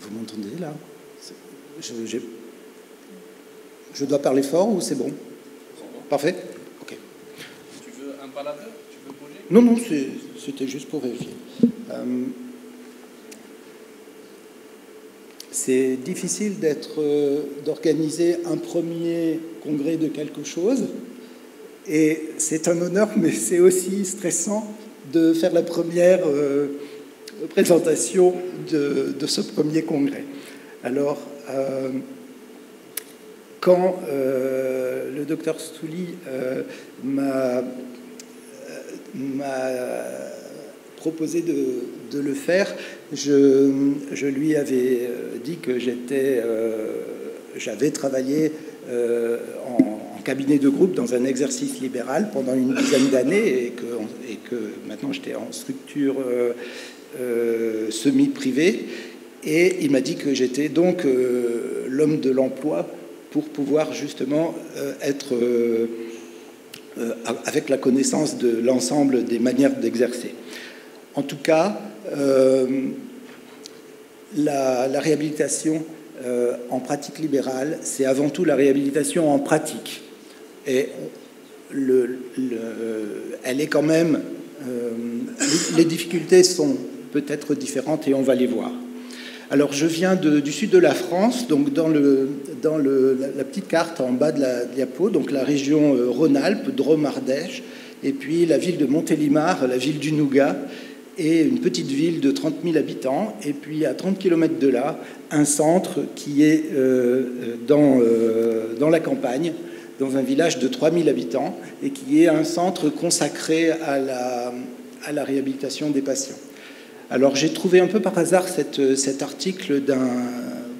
Vous m'entendez là? Je dois parler fort ou c'est bon? Parfait? Ok. Tu veux un palaveur? Tu veux bouger? Non, non, c'était juste pour vérifier. C'est difficile d'organiser un premier congrès de quelque chose. Et c'est un honneur, mais c'est aussi stressant de faire la première présentation de ce premier congrès. Alors, quand le docteur Stouli m'a proposé de le faire, je lui avais dit que j'avais travaillé en cabinet de groupe dans un exercice libéral pendant une dizaine d'années et que maintenant j'étais en structure semi-privée. Et il m'a dit que j'étais donc l'homme de l'emploi pour pouvoir justement être avec la connaissance de l'ensemble des manières d'exercer. En tout cas, la réhabilitation en pratique libérale, c'est avant tout la réhabilitation en pratique. Et elle est quand même... les difficultés sont peut-être différentes et on va les voir. Alors, je viens du sud de la France, donc dans la petite carte en bas de la diapo, donc la région Rhône-Alpes, Drôme-Ardèche, et puis la ville de Montélimar, la ville du Nougat, et une petite ville de 30 000 habitants, et puis à 30 km de là, un centre qui est dans la campagne, dans un village de 3 000 habitants, et qui est un centre consacré à la réhabilitation des patients. Alors j'ai trouvé un peu par hasard cet article d'un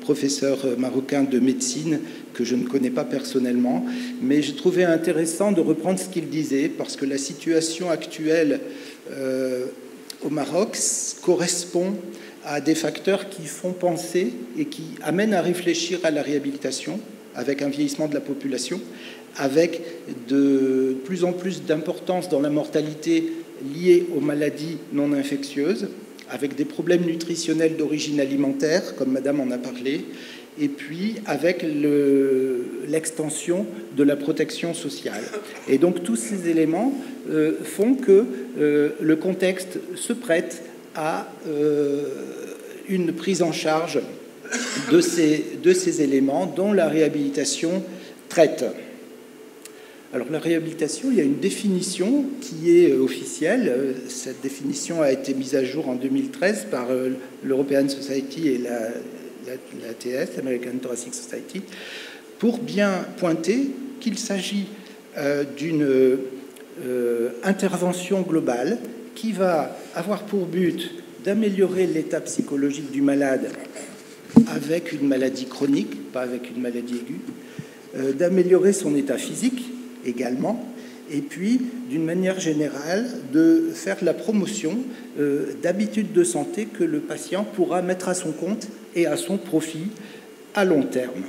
professeur marocain de médecine que je ne connais pas personnellement, mais j'ai trouvé intéressant de reprendre ce qu'il disait, parce que la situation actuelle au Maroc correspond à des facteurs qui font penser et qui amènent à réfléchir à la réhabilitation, avec un vieillissement de la population, avec de plus en plus d'importance dans la mortalité liée aux maladies non infectieuses, avec des problèmes nutritionnels d'origine alimentaire, comme Madame en a parlé, et puis avec l'extension de la protection sociale. Et donc tous ces éléments font que le contexte se prête à une prise en charge de ces éléments dont la réhabilitation traite. Alors la réhabilitation, il y a une définition qui est officielle. Cette définition a été mise à jour en 2013 par l'European Society et l'ATS, l'American Thoracic Society, pour bien pointer qu'il s'agit d'une intervention globale qui va avoir pour but d'améliorer l'état psychologique du malade avec une maladie chronique, pas avec une maladie aiguë, d'améliorer son état physique également, et puis, d'une manière générale, de faire la promotion d'habitudes de santé que le patient pourra mettre à son compte et à son profit à long terme.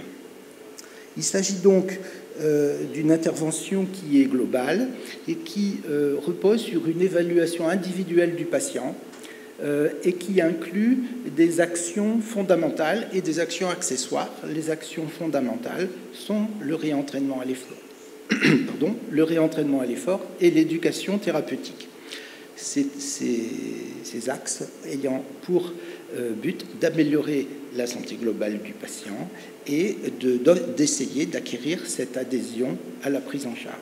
Il s'agit donc d'une intervention qui est globale et qui repose sur une évaluation individuelle du patient et qui inclut des actions fondamentales et des actions accessoires. Les actions fondamentales sont le réentraînement à l'effort. Le réentraînement à l'effort et l'éducation thérapeutique. Ces axes ayant pour but d'améliorer la santé globale du patient et d'essayer d'acquérir cette adhésion à la prise en charge.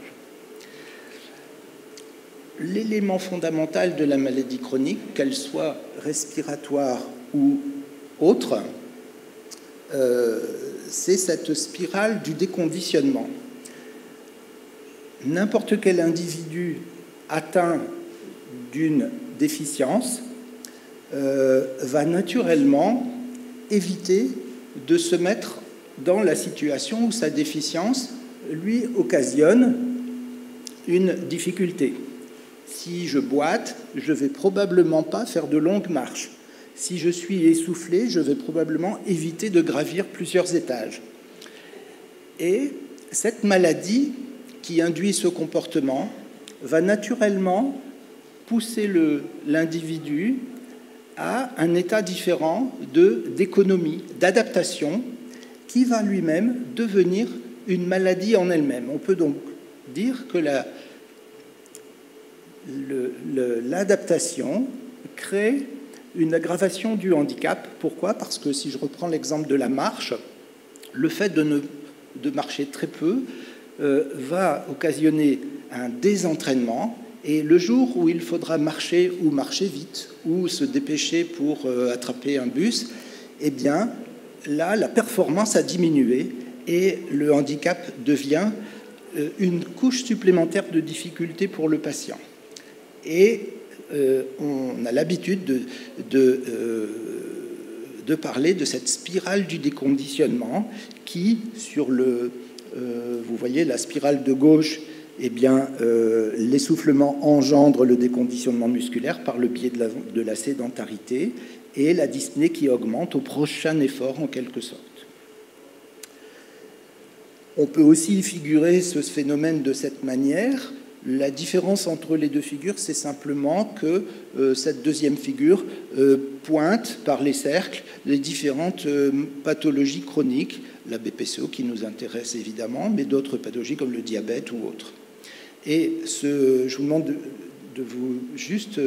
L'élément fondamental de la maladie chronique, qu'elle soit respiratoire ou autre, c'est cette spirale du déconditionnement. N'importe quel individu atteint d'une déficience va naturellement éviter de se mettre dans la situation où sa déficience lui occasionne une difficulté. Si je boite, je ne vais probablement pas faire de longues marches. Si je suis essoufflé, je vais probablement éviter de gravir plusieurs étages. Et cette maladie qui induit ce comportement va naturellement pousser l'individu à un état différent d'économie, d'adaptation, qui va lui-même devenir une maladie en elle-même. On peut donc dire que l'adaptation crée une aggravation du handicap. Pourquoi? Parce que si je reprends l'exemple de la marche, le fait de marcher très peu va occasionner un désentraînement, et le jour où il faudra marcher ou marcher vite ou se dépêcher pour attraper un bus, eh bien là, la performance a diminué et le handicap devient une couche supplémentaire de difficulté pour le patient. Et on a l'habitude de parler de cette spirale du déconditionnement qui, vous voyez la spirale de gauche, eh bien, l'essoufflement engendre le déconditionnement musculaire par le biais de la sédentarité, et la dyspnée qui augmente au prochain effort en quelque sorte. On peut aussi figurer ce phénomène de cette manière. La différence entre les deux figures, c'est simplement que cette deuxième figure pointe par les cercles les différentes pathologies chroniques, la BPCO qui nous intéresse évidemment, mais d'autres pathologies comme le diabète ou autres. Et je vous demande de vous juste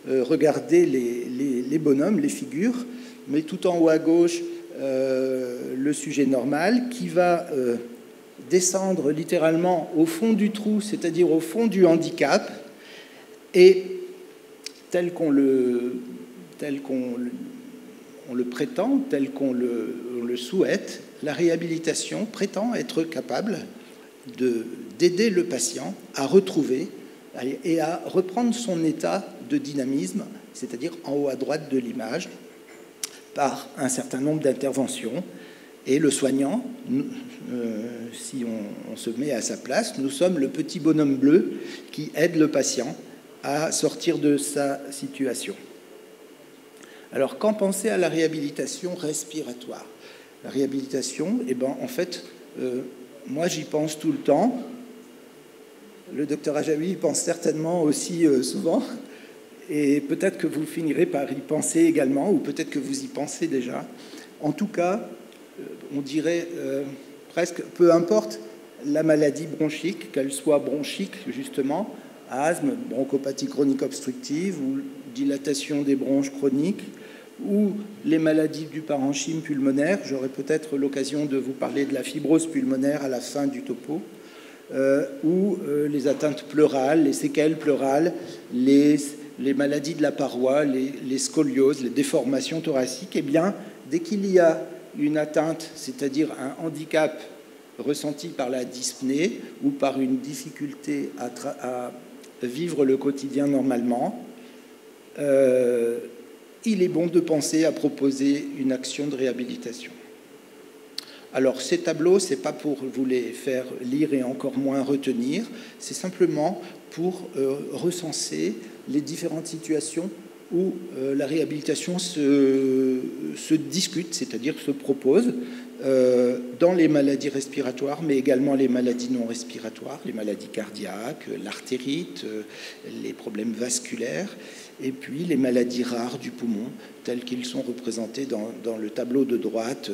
regarder les bonhommes, les figures, mais tout en haut à gauche, le sujet normal qui va descendre littéralement au fond du trou, c'est-à-dire au fond du handicap, et tel qu'on le prétend, tel qu'on le souhaite, la réhabilitation prétend être capable d'aider le patient à retrouver et à reprendre son état de dynamisme, c'est-à-dire en haut à droite de l'image, par un certain nombre d'interventions. Et le soignant, si on se met à sa place, nous sommes le petit bonhomme bleu qui aide le patient à sortir de sa situation. Alors, qu'en penser à la réhabilitation respiratoire? La réhabilitation, eh ben, en fait, moi j'y pense tout le temps. Le docteur Ajaoui y pense certainement aussi souvent. Et peut-être que vous finirez par y penser également, ou peut-être que vous y pensez déjà. En tout cas, on dirait presque, peu importe la maladie bronchique, qu'elle soit bronchique justement, asthme, bronchopathie chronique obstructive ou dilatation des bronches chroniques, ou les maladies du parenchyme pulmonaire. J'aurai peut-être l'occasion de vous parler de la fibrose pulmonaire à la fin du topo, ou les atteintes pleurales, les séquelles pleurales, les maladies de la paroi, les scolioses, les déformations thoraciques. Eh bien, dès qu'il y a une atteinte, c'est-à-dire un handicap ressenti par la dyspnée ou par une difficulté à vivre le quotidien normalement, il est bon de penser à proposer une action de réhabilitation. Alors, ces tableaux, ce n'est pas pour vous les faire lire et encore moins retenir, c'est simplement pour recenser les différentes situations où la réhabilitation se discute, c'est-à-dire se propose dans les maladies respiratoires, mais également les maladies non respiratoires, les maladies cardiaques, l'artérite, les problèmes vasculaires, et puis les maladies rares du poumon, telles qu'ils sont représentés dans le tableau de droite,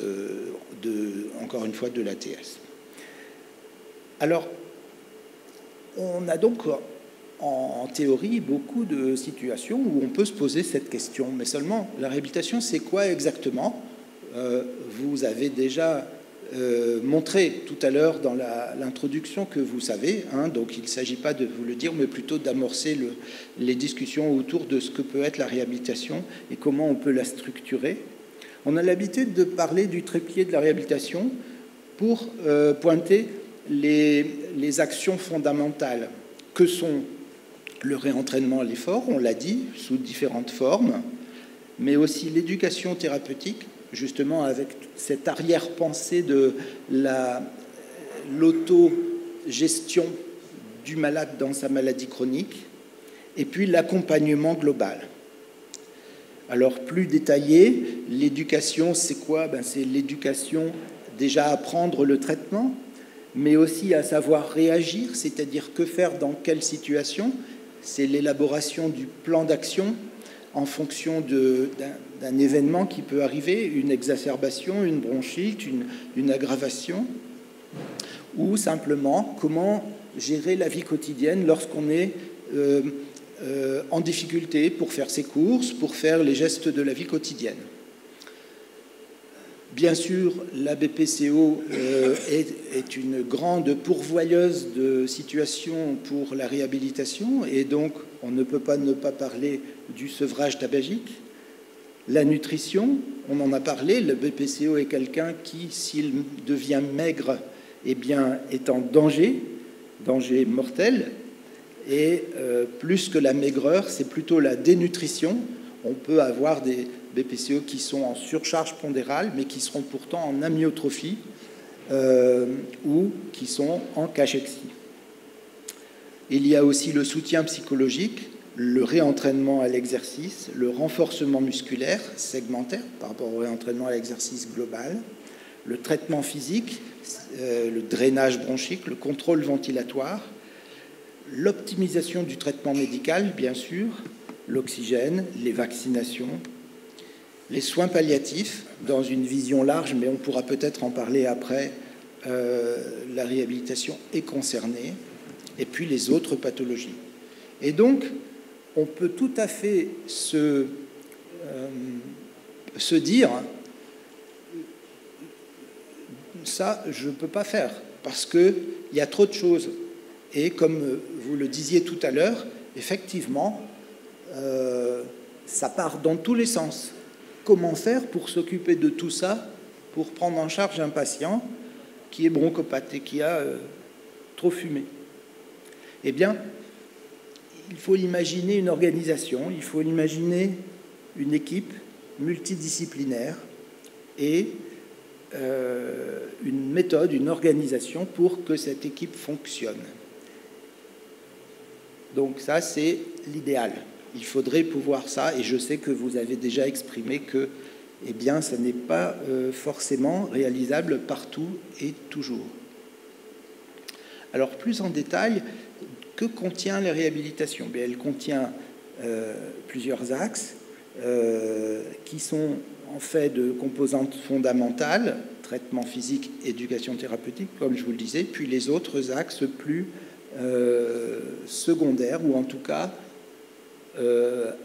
encore une fois, de l'ATS. Alors, on a donc en théorie beaucoup de situations où on peut se poser cette question, mais seulement la réhabilitation, c'est quoi exactement? Vous avez déjà montré tout à l'heure dans l'introduction que vous savez, hein, donc il ne s'agit pas de vous le dire, mais plutôt d'amorcer les discussions autour de ce que peut être la réhabilitation et comment on peut la structurer. On a l'habitude de parler du trépied de la réhabilitation pour pointer les actions fondamentales que sont le réentraînement à l'effort, on l'a dit, sous différentes formes, mais aussi l'éducation thérapeutique, justement avec cette arrière-pensée de l'autogestion du malade dans sa maladie chronique, et puis l'accompagnement global. Alors, plus détaillé, l'éducation, c'est quoi? C'est l'éducation déjà à prendre le traitement, mais aussi à savoir réagir, c'est-à-dire que faire dans quelle situation. C'est l'élaboration du plan d'action en fonction d'un événement qui peut arriver, une exacerbation, une bronchite, une aggravation, ou simplement comment gérer la vie quotidienne lorsqu'on est en difficulté pour faire ses courses, pour faire les gestes de la vie quotidienne. Bien sûr, la BPCO est une grande pourvoyeuse de situations pour la réhabilitation, et donc on ne peut pas ne pas parler du sevrage tabagique. La nutrition, on en a parlé, le BPCO est quelqu'un qui, s'il devient maigre, eh bien, est en danger mortel, et plus que la maigreur, c'est plutôt la dénutrition. On peut avoir des BPCO qui sont en surcharge pondérale, mais qui seront pourtant en amyotrophie ou qui sont en cachexie. Il y a aussi le soutien psychologique, le réentraînement à l'exercice, le renforcement musculaire segmentaire par rapport au réentraînement à l'exercice global, le traitement physique, le drainage bronchique, le contrôle ventilatoire, l'optimisation du traitement médical, bien sûr, l'oxygène, les vaccinations, les soins palliatifs, dans une vision large, mais on pourra peut-être en parler après, la réhabilitation est concernée, et puis les autres pathologies. Et donc, on peut tout à fait se dire, ça, je ne peux pas faire, parce qu'il y a trop de choses. Et comme vous le disiez tout à l'heure, effectivement, ça part dans tous les sens. Comment faire pour s'occuper de tout ça, pour prendre en charge un patient qui est bronchopathe et qui a trop fumé? Eh bien, il faut imaginer une organisation, il faut imaginer une équipe multidisciplinaire et une méthode, une organisation pour que cette équipe fonctionne. Donc ça, c'est l'idéal. Il faudrait pouvoir ça, et je sais que vous avez déjà exprimé que, eh bien, ça n'est pas forcément réalisable partout et toujours. Alors, plus en détail, que contient la réhabilitation? Bien, elle contient plusieurs axes qui sont en fait de composantes fondamentales, traitement physique, éducation thérapeutique, comme je vous le disais, puis les autres axes plus secondaires, ou en tout cas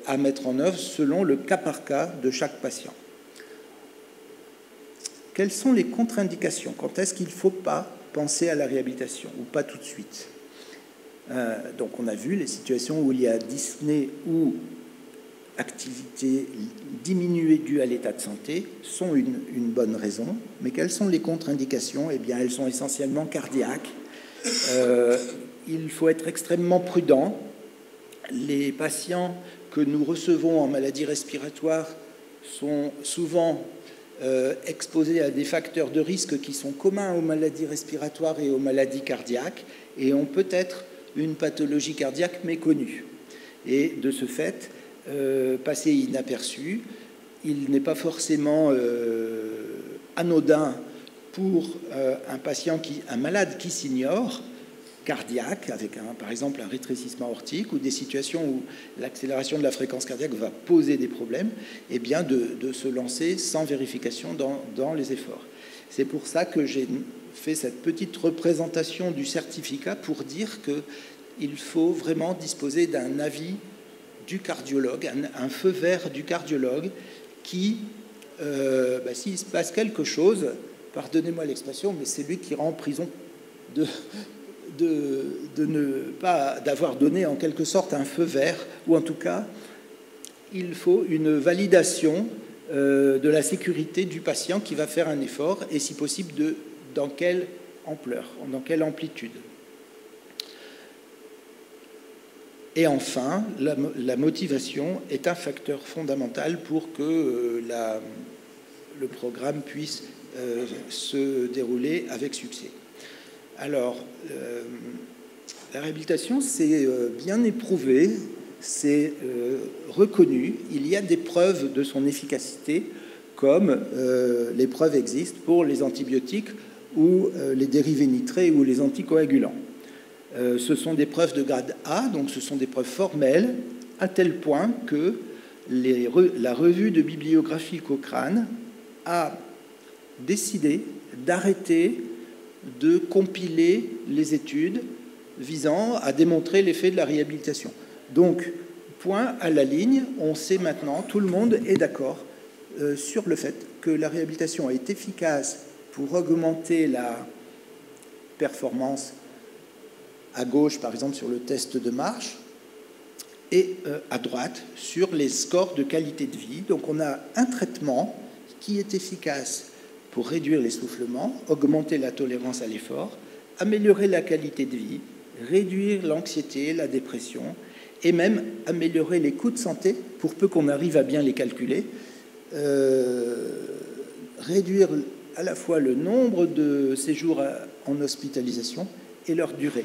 à mettre en œuvre selon le cas par cas de chaque patient. Quelles sont les contre-indications? Quand est-ce qu'il ne faut pas penser à la réhabilitation, ou pas tout de suite? Donc on a vu les situations où il y a dyspnée ou activité diminuée due à l'état de santé sont une bonne raison. Mais quelles sont les contre-indications? Eh bien, elles sont essentiellement cardiaques. Il faut être extrêmement prudent. Les patients que nous recevons en maladie respiratoire sont souvent exposés à des facteurs de risque qui sont communs aux maladies respiratoires et aux maladies cardiaques, et ont peut-être une pathologie cardiaque méconnue. Et de ce fait, passer inaperçu, il n'est pas forcément anodin pour un malade qui s'ignore, cardiaque, avec par exemple un rétrécissement aortique, ou des situations où l'accélération de la fréquence cardiaque va poser des problèmes, eh bien de se lancer sans vérification dans les efforts. C'est pour ça que j'ai fait cette petite représentation du certificat pour dire qu'il faut vraiment disposer d'un avis du cardiologue, un feu vert du cardiologue qui, s'il se passe quelque chose, pardonnez-moi l'expression, mais c'est lui qui rend en prison de ne pas d'avoir donné en quelque sorte un feu vert, ou en tout cas, il faut une validation de la sécurité du patient qui va faire un effort, et si possible, dans quelle ampleur, dans quelle amplitude. Et enfin, la motivation est un facteur fondamental pour que le programme puisse se dérouler avec succès. Alors, la réhabilitation, c'est bien éprouvé, c'est reconnu. Il y a des preuves de son efficacité, comme les preuves existent pour les antibiotiques ou les dérivés nitrés ou les anticoagulants. Ce sont des preuves de grade A, donc ce sont des preuves formelles, à tel point que la revue de bibliographie Cochrane a décidé d'arrêter de compiler les études visant à démontrer l'effet de la réhabilitation. Donc, point à la ligne, on sait maintenant, tout le monde est d'accord sur le fait que la réhabilitation est efficace pour augmenter la performance à gauche, par exemple, sur le test de marche, et à droite, sur les scores de qualité de vie. Donc, on a un traitement qui est efficace pour réduire l'essoufflement, augmenter la tolérance à l'effort, améliorer la qualité de vie, réduire l'anxiété, la dépression, et même améliorer les coûts de santé, pour peu qu'on arrive à bien les calculer, réduire à la fois le nombre de séjours en hospitalisation et leur durée.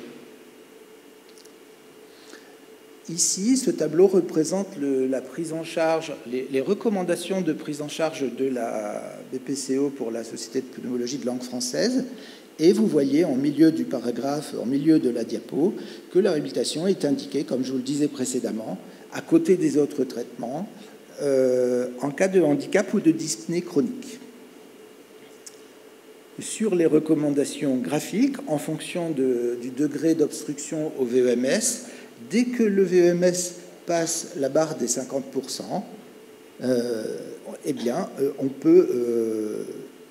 Ici, ce tableau représente la prise en charge, les recommandations de prise en charge de la BPCO pour la Société de pneumologie de langue française. Et vous voyez en milieu du paragraphe, en milieu de la diapo, que la réhabilitation est indiquée, comme je vous le disais précédemment, à côté des autres traitements, en cas de handicap ou de dyspnée chronique. Sur les recommandations graphiques, en fonction du degré d'obstruction au VEMS, dès que le VEMS passe la barre des 50%, eh bien, on peut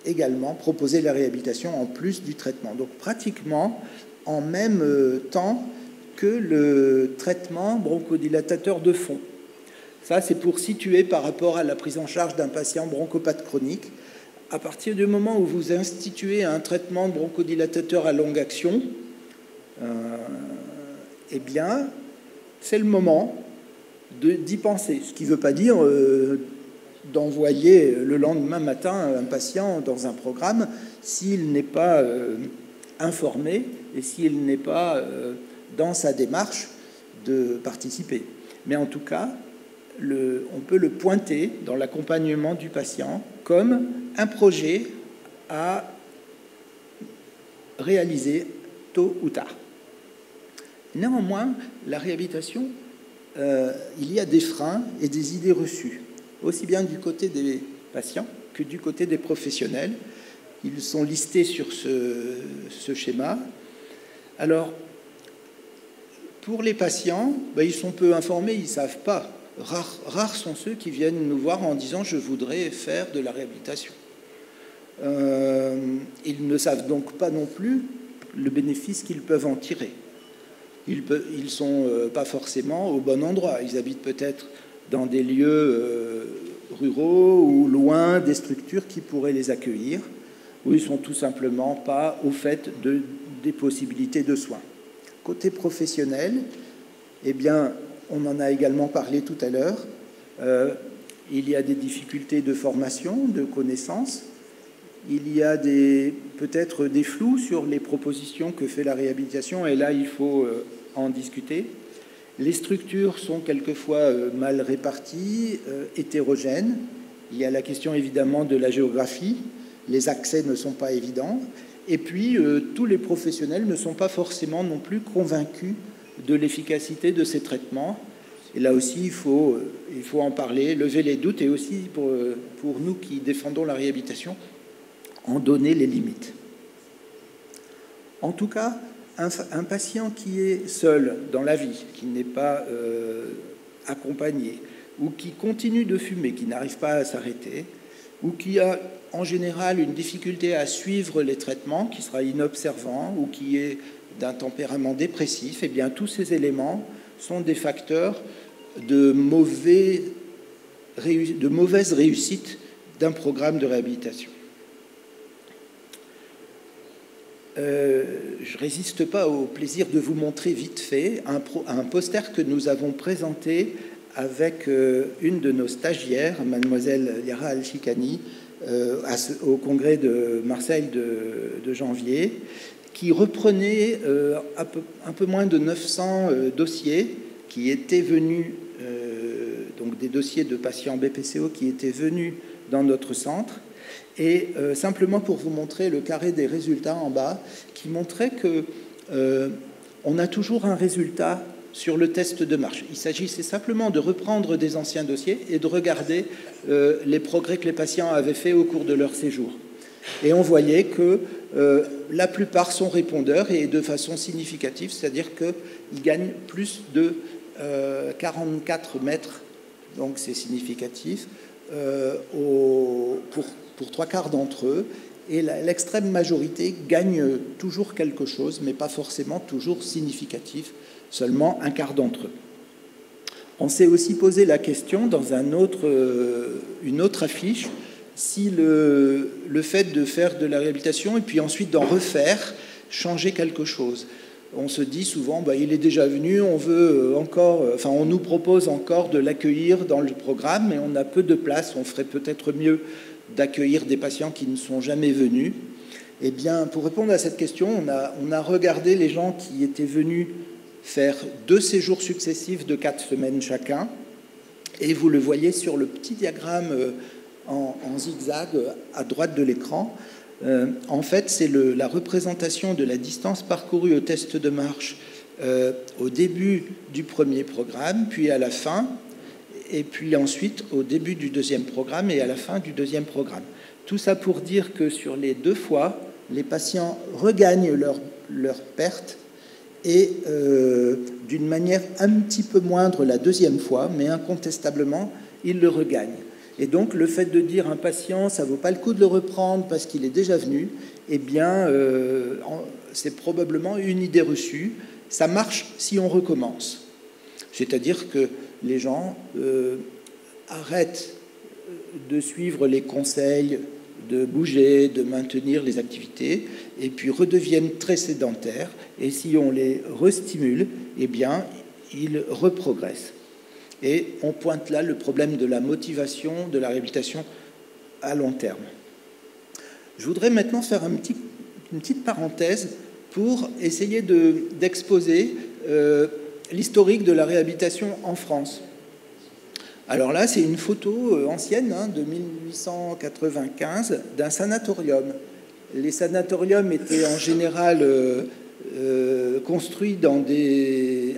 également proposer la réhabilitation en plus du traitement. Donc, pratiquement en même temps que le traitement bronchodilatateur de fond. Ça, c'est pour situer par rapport à la prise en charge d'un patient bronchopathe chronique. À partir du moment où vous instituez un traitement bronchodilatateur à longue action, eh bien, c'est le moment d'y penser. Ce qui ne veut pas dire d'envoyer le lendemain matin un patient dans un programme s'il n'est pas informé et s'il n'est pas dans sa démarche de participer. Mais en tout cas, on peut le pointer dans l'accompagnement du patient comme un projet à réaliser tôt ou tard. Néanmoins, la réhabilitation, il y a des freins et des idées reçues, aussi bien du côté des patients que du côté des professionnels. Ils sont listés sur ce schéma. Alors, pour les patients, ils sont peu informés, ils ne savent pas. Rares sont ceux qui viennent nous voir en disant « je voudrais faire de la réhabilitation ». Ils ne savent donc pas non plus le bénéfice qu'ils peuvent en tirer. Ils ne sont pas forcément au bon endroit. Ils habitent peut-être dans des lieux ruraux ou loin des structures qui pourraient les accueillir, ou ils ne sont tout simplement pas au fait des possibilités de soins. Côté professionnel, eh bien, on en a également parlé tout à l'heure. Il y a des difficultés de formation, de connaissances. Il y a peut-être des flous sur les propositions que fait la réhabilitation, et là, il faut en discuter. Les structures sont quelquefois mal réparties, hétérogènes. Il y a la question évidemment de la géographie. Les accès ne sont pas évidents. Et puis, tous les professionnels ne sont pas forcément non plus convaincus de l'efficacité de ces traitements. Et là aussi, il faut en parler, lever les doutes, et aussi pour nous qui défendons la réhabilitation, en donner les limites. En tout cas, un patient qui est seul dans la vie, qui n'est pas accompagné, ou qui continue de fumer, qui n'arrive pas à s'arrêter, ou qui a en général une difficulté à suivre les traitements, qui sera inobservant, ou qui est d'un tempérament dépressif, eh bien, tous ces éléments sont des facteurs de mauvaise réussite d'un programme de réhabilitation. Je ne résiste pas au plaisir de vous montrer vite fait un poster que nous avons présenté avec une de nos stagiaires, mademoiselle Liara Al-Chikani, au congrès de Marseille de janvier, qui reprenait un peu moins de 900 dossiers qui étaient venus, donc des dossiers de patients BPCO qui étaient venus dans notre centre. Et simplement pour vous montrer le carré des résultats en bas, qui montrait que on a toujours un résultat sur le test de marche. Il s'agissait simplement de reprendre des anciens dossiers et de regarder les progrès que les patients avaient faits au cours de leur séjour. Et on voyait que la plupart sont répondeurs et de façon significative, c'est-à-dire qu'ils gagnent plus de 44 mètres, donc c'est significatif, pour 3/4 d'entre eux. Et l'extrême majorité gagne toujours quelque chose, mais pas forcément toujours significatif, seulement 1/4 d'entre eux. On s'est aussi posé la question dans une autre affiche, si le fait de faire de la réhabilitation et puis ensuite d'en refaire changeait quelque chose. On se dit souvent, il est déjà venu, on nous propose encore de l'accueillir dans le programme, mais on a peu de place, on ferait peut-être mieux d'accueillir des patients qui ne sont jamais venus. Eh bien, pour répondre à cette question, on a regardé les gens qui étaient venus faire 2 séjours successifs de 4 semaines chacun, et vous le voyez sur le petit diagramme en zigzag à droite de l'écran. En fait, c'est la représentation de la distance parcourue au test de marche au début du premier programme, puis à la fin, et puis ensuite au début du deuxième programme et à la fin du deuxième programme. Tout ça pour dire que sur les 2 fois, les patients regagnent leur perte et d'une manière un petit peu moindre la deuxième fois, mais incontestablement, ils le regagnent. Et donc, le fait de dire à un patient, ça ne vaut pas le coup de le reprendre parce qu'il est déjà venu, eh bien, c'est probablement une idée reçue. Ça marche si on recommence. C'est-à-dire que les gens arrêtent de suivre les conseils, de bouger, de maintenir les activités, et puis redeviennent très sédentaires. Et si on les restimule, eh bien, ils reprogressent. Et on pointe là le problème de la motivation, de la réhabilitation à long terme. Je voudrais maintenant faire une petite parenthèse pour essayer d'exposer l'historique de la réhabilitation en France. Alors là, c'est une photo ancienne de 1895 d'un sanatorium. Les sanatoriums étaient en général construits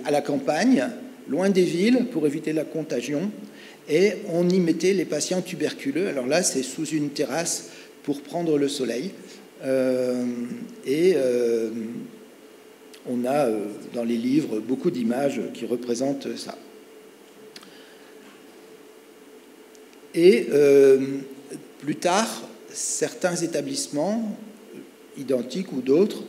à la campagne, loin des villes, pour éviter la contagion, et on y mettait les patients tuberculeux. Alors là, c'est sous une terrasse pour prendre le soleil. On a dans les livres beaucoup d'images qui représentent ça. Et plus tard, certains établissements, identiques ou d'autres,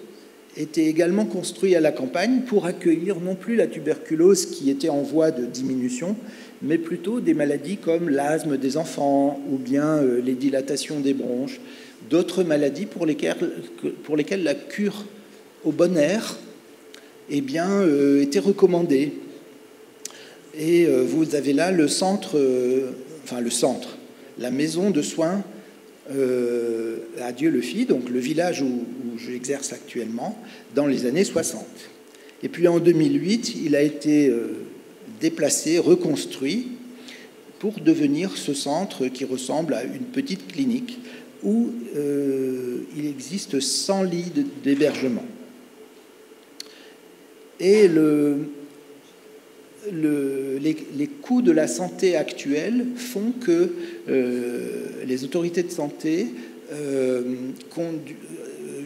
étaient également construits à la campagne pour accueillir non plus la tuberculose qui était en voie de diminution, mais plutôt des maladies comme l'asthme des enfants ou bien les dilatations des bronches, d'autres maladies pour lesquelles la cure au bon air était recommandée. Et vous avez là la maison de soins à Dieu-le-Fit, donc le village où j'exerce actuellement, dans les années 60. Et puis en 2008, il a été déplacé, reconstruit, pour devenir ce centre qui ressemble à une petite clinique où il existe 100 lits d'hébergement. Et les coûts de la santé actuelle font que les autorités de santé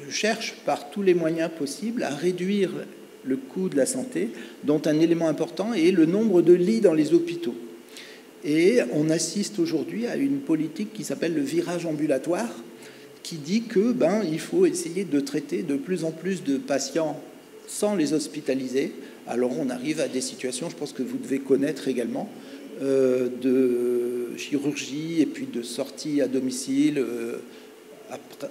cherchent par tous les moyens possibles à réduire le coût de la santé, dont un élément important est le nombre de lits dans les hôpitaux. Et on assiste aujourd'hui à une politique qui s'appelle le virage ambulatoire, qui dit que il faut essayer de traiter de plus en plus de patients sans les hospitaliser. Alors on arrive à des situations, je pense que vous devez connaître également, de chirurgie et puis de sortie à domicile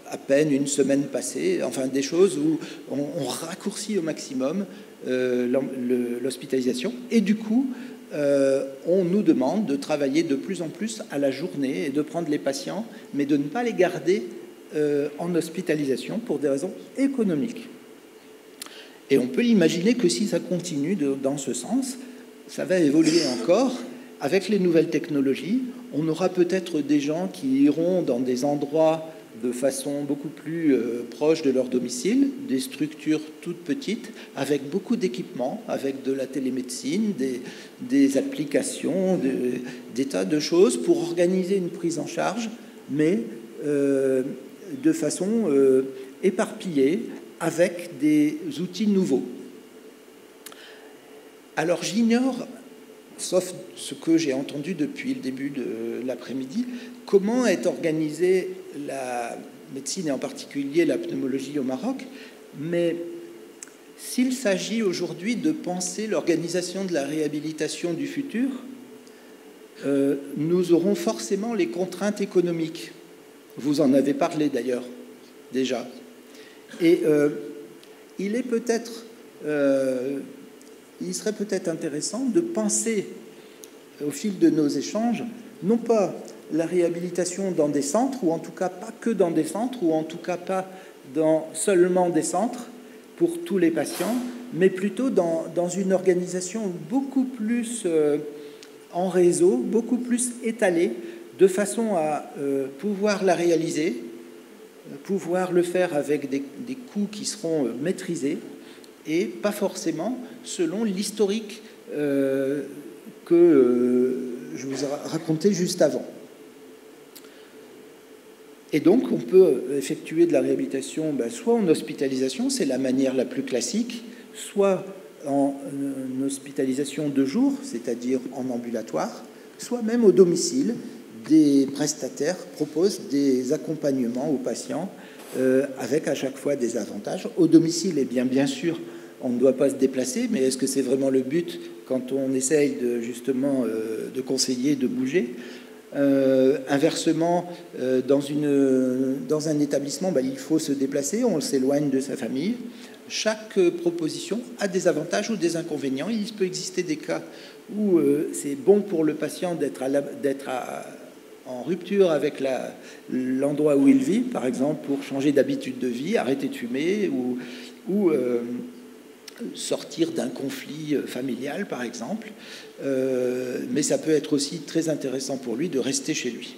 à peine une semaine passée, enfin des choses où on raccourcit au maximum l'hospitalisation. Et du coup, on nous demande de travailler de plus en plus à la journée et de prendre les patients, mais de ne pas les garder en hospitalisation pour des raisons économiques. Et on peut imaginer que si ça continue dans ce sens, ça va évoluer encore. Avec les nouvelles technologies, on aura peut-être des gens qui iront dans des endroits de façon beaucoup plus proche de leur domicile, des structures toutes petites, avec beaucoup d'équipements, avec de la télémédecine, des applications, des tas de choses pour organiser une prise en charge, mais de façon éparpillée, avec des outils nouveaux. Alors j'ignore, sauf ce que j'ai entendu depuis le début de l'après-midi, comment est organisée la médecine et en particulier la pneumologie au Maroc, mais s'il s'agit aujourd'hui de penser l'organisation de la réhabilitation du futur, nous aurons forcément les contraintes économiques. Vous en avez parlé d'ailleurs, déjà. Et il serait peut-être intéressant de penser, au fil de nos échanges, non pas la réhabilitation dans des centres, ou en tout cas pas que dans des centres, ou en tout cas pas dans seulement des centres pour tous les patients, mais plutôt dans une organisation beaucoup plus en réseau, beaucoup plus étalée, de façon à pouvoir la réaliser, pouvoir le faire avec des coûts qui seront maîtrisés, et pas forcément selon l'historique que je vous ai raconté juste avant. Et donc, on peut effectuer de la réhabilitation soit en hospitalisation, c'est la manière la plus classique, soit en hospitalisation de jour, c'est-à-dire en ambulatoire, soit même au domicile. Des prestataires proposent des accompagnements aux patients avec à chaque fois des avantages. Au domicile, eh bien sûr, on ne doit pas se déplacer, mais est-ce que c'est vraiment le but quand on essaye justement de conseiller de bouger? Inversement, dans un établissement, il faut se déplacer, on s'éloigne de sa famille. Chaque proposition a des avantages ou des inconvénients. Il peut exister des cas où c'est bon pour le patient d'être en rupture avec l'endroit où il vit, par exemple pour changer d'habitude de vie, arrêter de fumer ou sortir d'un conflit familial, par exemple. Mais ça peut être aussi très intéressant pour lui de rester chez lui.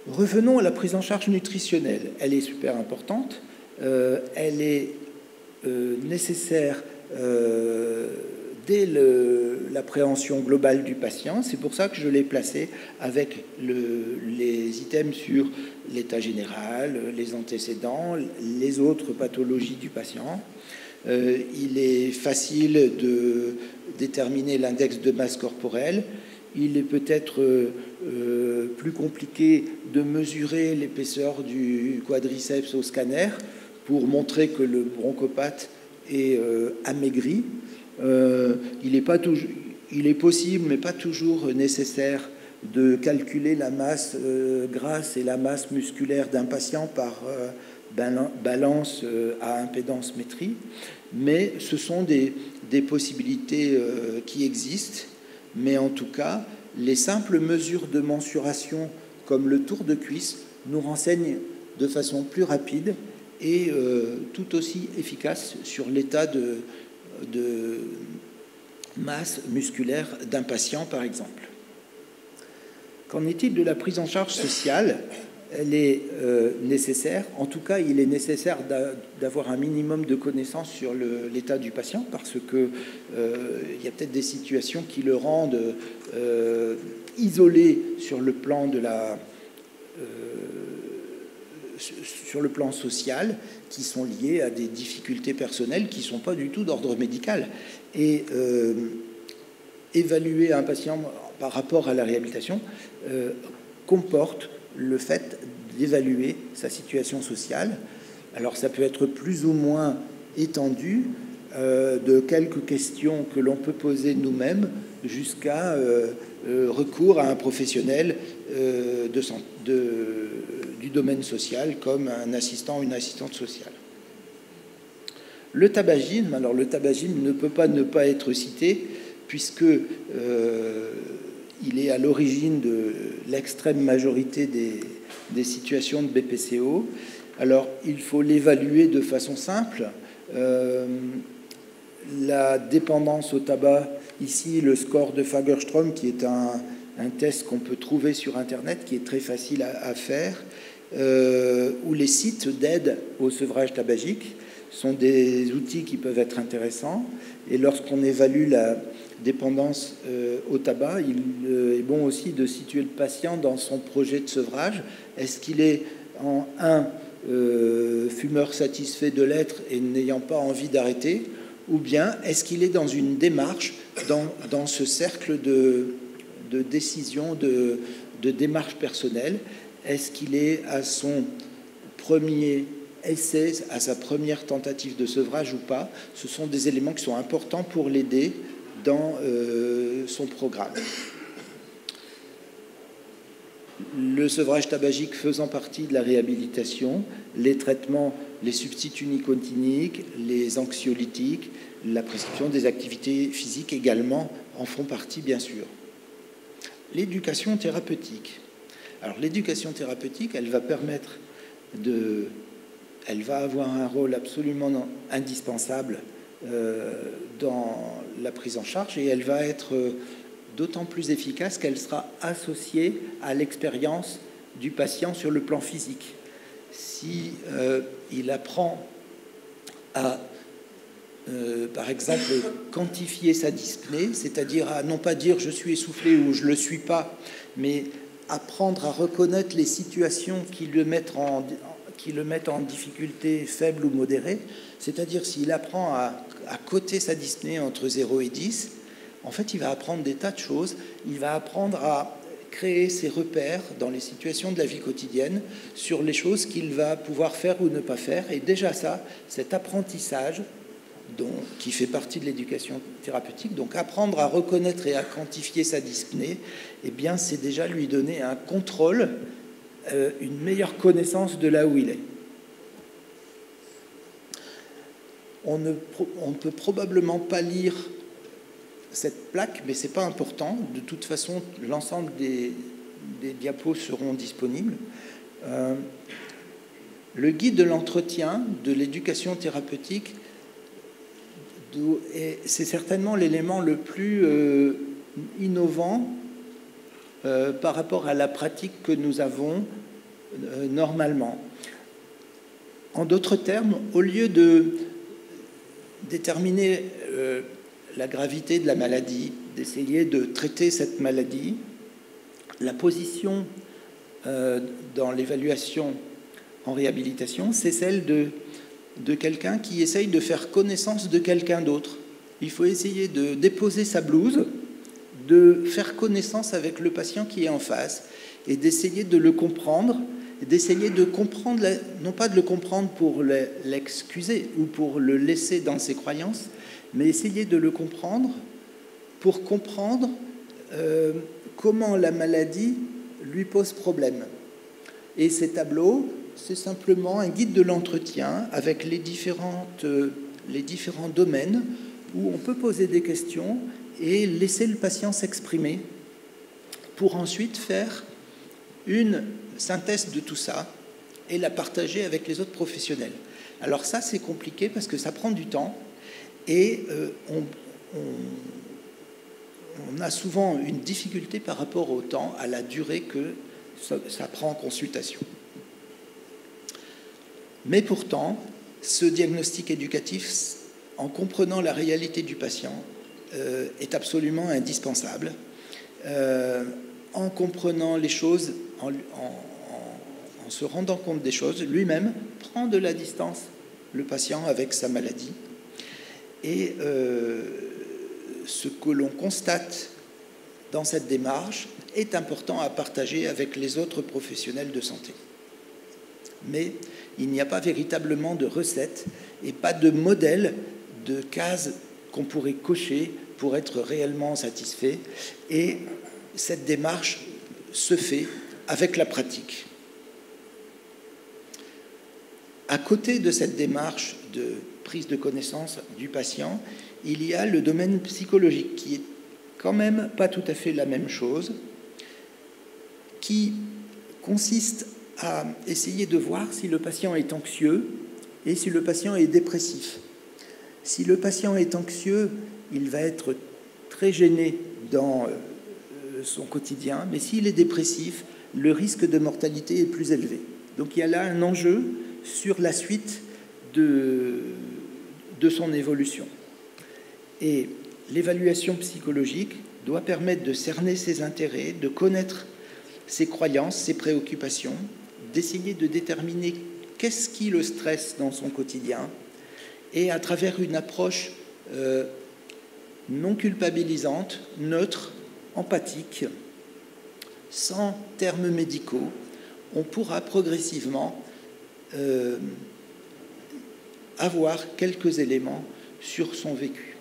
Revenons à la prise en charge nutritionnelle. Elle est super importante. Elle est nécessaire dès l'appréhension globale du patient. C'est pour ça que je l'ai placé avec les items sur l'état général, les antécédents, les autres pathologies du patient. Il est facile de déterminer l'index de masse corporelle. Il est peut-être plus compliqué de mesurer l'épaisseur du quadriceps au scanner pour montrer que le bronchopathe est amaigri. Il est possible, mais pas toujours nécessaire, de calculer la masse grasse et la masse musculaire d'un patient par balance à impédance-métrie, mais ce sont des possibilités qui existent. Mais en tout cas, les simples mesures de mensuration, comme le tour de cuisse, nous renseignent de façon plus rapide et tout aussi efficace sur l'état de masse musculaire d'un patient, par exemple. Qu'en est-il de la prise en charge sociale? Elle est nécessaire. En tout cas, il est nécessaire d'avoir un minimum de connaissances sur l'état du patient, parce que il y a peut-être des situations qui le rendent isolé sur le plan sur le plan social, qui sont liées à des difficultés personnelles qui ne sont pas du tout d'ordre médical. Et évaluer un patient par rapport à la réhabilitation comporte le fait d'évaluer sa situation sociale. Alors ça peut être plus ou moins étendu, de quelques questions que l'on peut poser nous-mêmes jusqu'à recours à un professionnel du domaine social, comme un assistant ou une assistante sociale. Le tabagisme, alors le tabagisme ne peut pas ne pas être cité, puisque il est à l'origine de l'extrême majorité des situations de BPCO. Alors, il faut l'évaluer de façon simple. La dépendance au tabac, ici, le score de Fagerström, qui est un test qu'on peut trouver sur Internet, qui est très facile à faire, ou les sites d'aide au sevrage tabagique sont des outils qui peuvent être intéressants. Et lorsqu'on évalue la dépendance au tabac, il est bon aussi de situer le patient dans son projet de sevrage. Est-ce qu'il est en fumeur satisfait de l'être et n'ayant pas envie d'arrêter, ou bien est-ce qu'il est dans une démarche, dans ce cercle de décision, de démarche personnelle? Est-ce qu'il est à son premier essai, à sa première tentative de sevrage ou pas? Ce sont des éléments qui sont importants pour l'aider dans son programme. Le sevrage tabagique faisant partie de la réhabilitation, les traitements, les substituts nicotiniques, les anxiolytiques, la prescription des activités physiques également en font partie, bien sûr. L'éducation thérapeutique. Alors, l'éducation thérapeutique, elle va permettre elle va avoir un rôle absolument indispensable dans la prise en charge, et elle va être d'autant plus efficace qu'elle sera associée à l'expérience du patient sur le plan physique. Si il apprend à, par exemple, quantifier sa dyspnée, c'est-à-dire à non pas dire « je suis essoufflé » ou « je ne le suis pas », mais apprendre à reconnaître les situations qui le mettent en difficulté faible ou modérée, c'est-à-dire s'il apprend à coter sa dyspnée entre 0 et 10, en fait, il va apprendre des tas de choses. Il va apprendre à créer ses repères dans les situations de la vie quotidienne sur les choses qu'il va pouvoir faire ou ne pas faire. Et déjà ça, cet apprentissage qui fait partie de l'éducation thérapeutique, donc apprendre à reconnaître et à quantifier sa dyspnée, eh bien, c'est déjà lui donner un contrôle, une meilleure connaissance de là où il est. On ne peut probablement pas lire cette plaque, mais ce n'est pas important. De toute façon, l'ensemble des diapos seront disponibles. Le guide de l'entretien de l'éducation thérapeutique, c'est certainement l'élément le plus innovant par rapport à la pratique que nous avons normalement. En d'autres termes, au lieu de déterminer la gravité de la maladie, d'essayer de traiter cette maladie, la position dans l'évaluation en réhabilitation, c'est celle de quelqu'un qui essaye de faire connaissance de quelqu'un d'autre. Il faut essayer de déposer sa blouse, de faire connaissance avec le patient qui est en face et d'essayer de le comprendre, d'essayer de comprendre, non pas de le comprendre pour l'excuser ou pour le laisser dans ses croyances, mais essayer de le comprendre pour comprendre comment la maladie lui pose problème. Et ces tableaux, c'est simplement un guide de l'entretien avec les différents domaines où on peut poser des questions et laisser le patient s'exprimer pour ensuite faire une synthèse de tout ça et la partager avec les autres professionnels. Alors ça, c'est compliqué parce que ça prend du temps et on a souvent une difficulté par rapport au temps, à la durée que ça prend en consultation. Mais pourtant, ce diagnostic éducatif, en comprenant la réalité du patient, est absolument indispensable. En comprenant les choses, en se rendant compte des choses, lui-même prend de la distance, le patient, avec sa maladie. Et ce que l'on constate dans cette démarche est important à partager avec les autres professionnels de santé. Mais il n'y a pas véritablement de recette et pas de modèle de cases qu'on pourrait cocher pour être réellement satisfait. Et cette démarche se fait avec la pratique. À côté de cette démarche de prise de connaissance du patient, il y a le domaine psychologique qui est quand même pas tout à fait la même chose, qui consiste à essayer de voir si le patient est anxieux et si le patient est dépressif. Si le patient est anxieux, il va être très gêné dans son quotidien, mais s'il est dépressif, le risque de mortalité est plus élevé. Donc il y a là un enjeu sur la suite de son évolution. Et l'évaluation psychologique doit permettre de cerner ses intérêts, de connaître ses croyances, ses préoccupations, d'essayer de déterminer qu'est-ce qui le stresse dans son quotidien, et à travers une approche non culpabilisante, neutre, empathique, sans termes médicaux, on pourra progressivement avoir quelques éléments sur son vécu.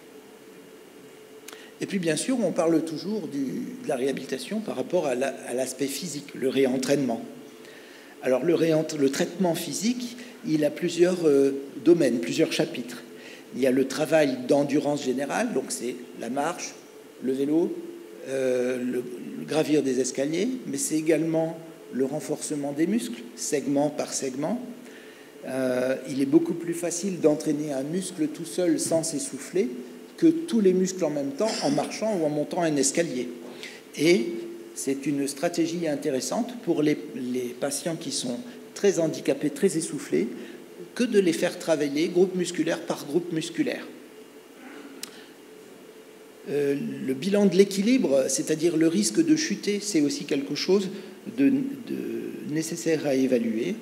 Et puis, bien sûr, on parle toujours de la réhabilitation par rapport à l'aspect physique, le réentraînement. Alors, le traitement physique, il a plusieurs domaines, plusieurs chapitres. Il y a le travail d'endurance générale, donc c'est la marche, le vélo, le gravir des escaliers, mais c'est également le renforcement des muscles, segment par segment. Il est beaucoup plus facile d'entraîner un muscle tout seul sans s'essouffler que tous les muscles en même temps en marchant ou en montant un escalier. Et c'est une stratégie intéressante pour les patients qui sont très handicapés, très essoufflés, que de les faire travailler groupe musculaire par groupe musculaire. Le bilan de l'équilibre, c'est-à-dire le risque de chuter, c'est aussi quelque chose de nécessaire à évaluer.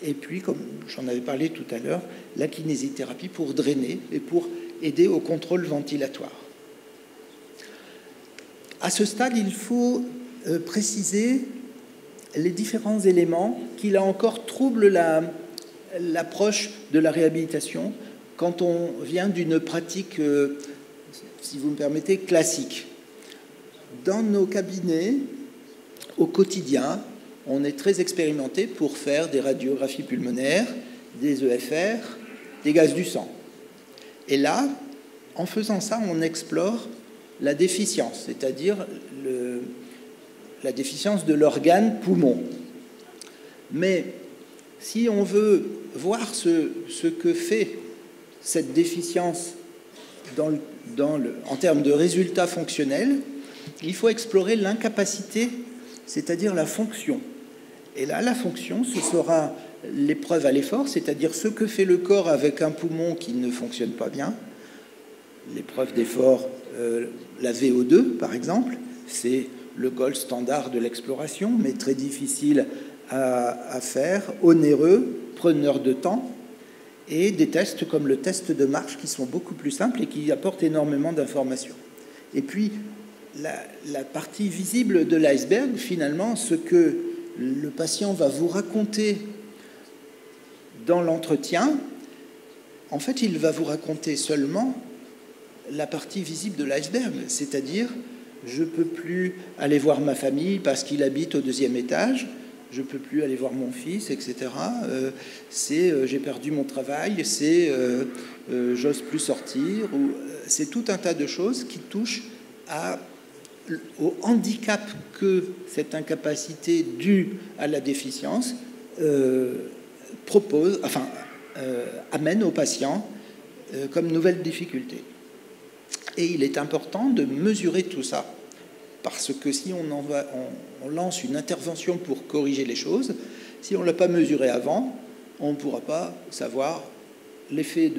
Et puis, comme j'en avais parlé tout à l'heure, la kinésithérapie pour drainer et pour aider au contrôle ventilatoire. À ce stade, il faut préciser les différents éléments qui, là encore, troublent l'approche de la réhabilitation quand on vient d'une pratique, si vous me permettez, classique. Dans nos cabinets, au quotidien, on est très expérimenté pour faire des radiographies pulmonaires, des EFR, des gaz du sang. Et là, en faisant ça, on explore la déficience, c'est-à-dire la déficience de l'organe poumon. Mais si on veut voir ce que fait cette déficience en termes de résultats fonctionnels, il faut explorer l'incapacité, c'est-à-dire la fonction. Et là, la fonction, ce sera l'épreuve à l'effort, c'est-à-dire ce que fait le corps avec un poumon qui ne fonctionne pas bien. L'épreuve d'effort, la VO2, par exemple, c'est le gold standard de l'exploration, mais très difficile à faire, onéreux, preneur de temps, et des tests comme le test de marche qui sont beaucoup plus simples et qui apportent énormément d'informations. Et puis, la partie visible de l'iceberg, finalement, ce que le patient va vous raconter dans l'entretien, en fait, il va vous raconter seulement la partie visible de l'iceberg, c'est-à-dire je ne peux plus aller voir ma famille parce qu'il habite au 2e étage, je ne peux plus aller voir mon fils, etc. J'ai perdu mon travail, j'ose plus sortir, c'est tout un tas de choses qui touchent au handicap que cette incapacité due à la déficience amène aux patients comme nouvelle difficulté. Et il est important de mesurer tout ça, parce que si on lance une intervention pour corriger les choses, si on ne l'a pas mesuré avant, on ne pourra pas savoir l'effet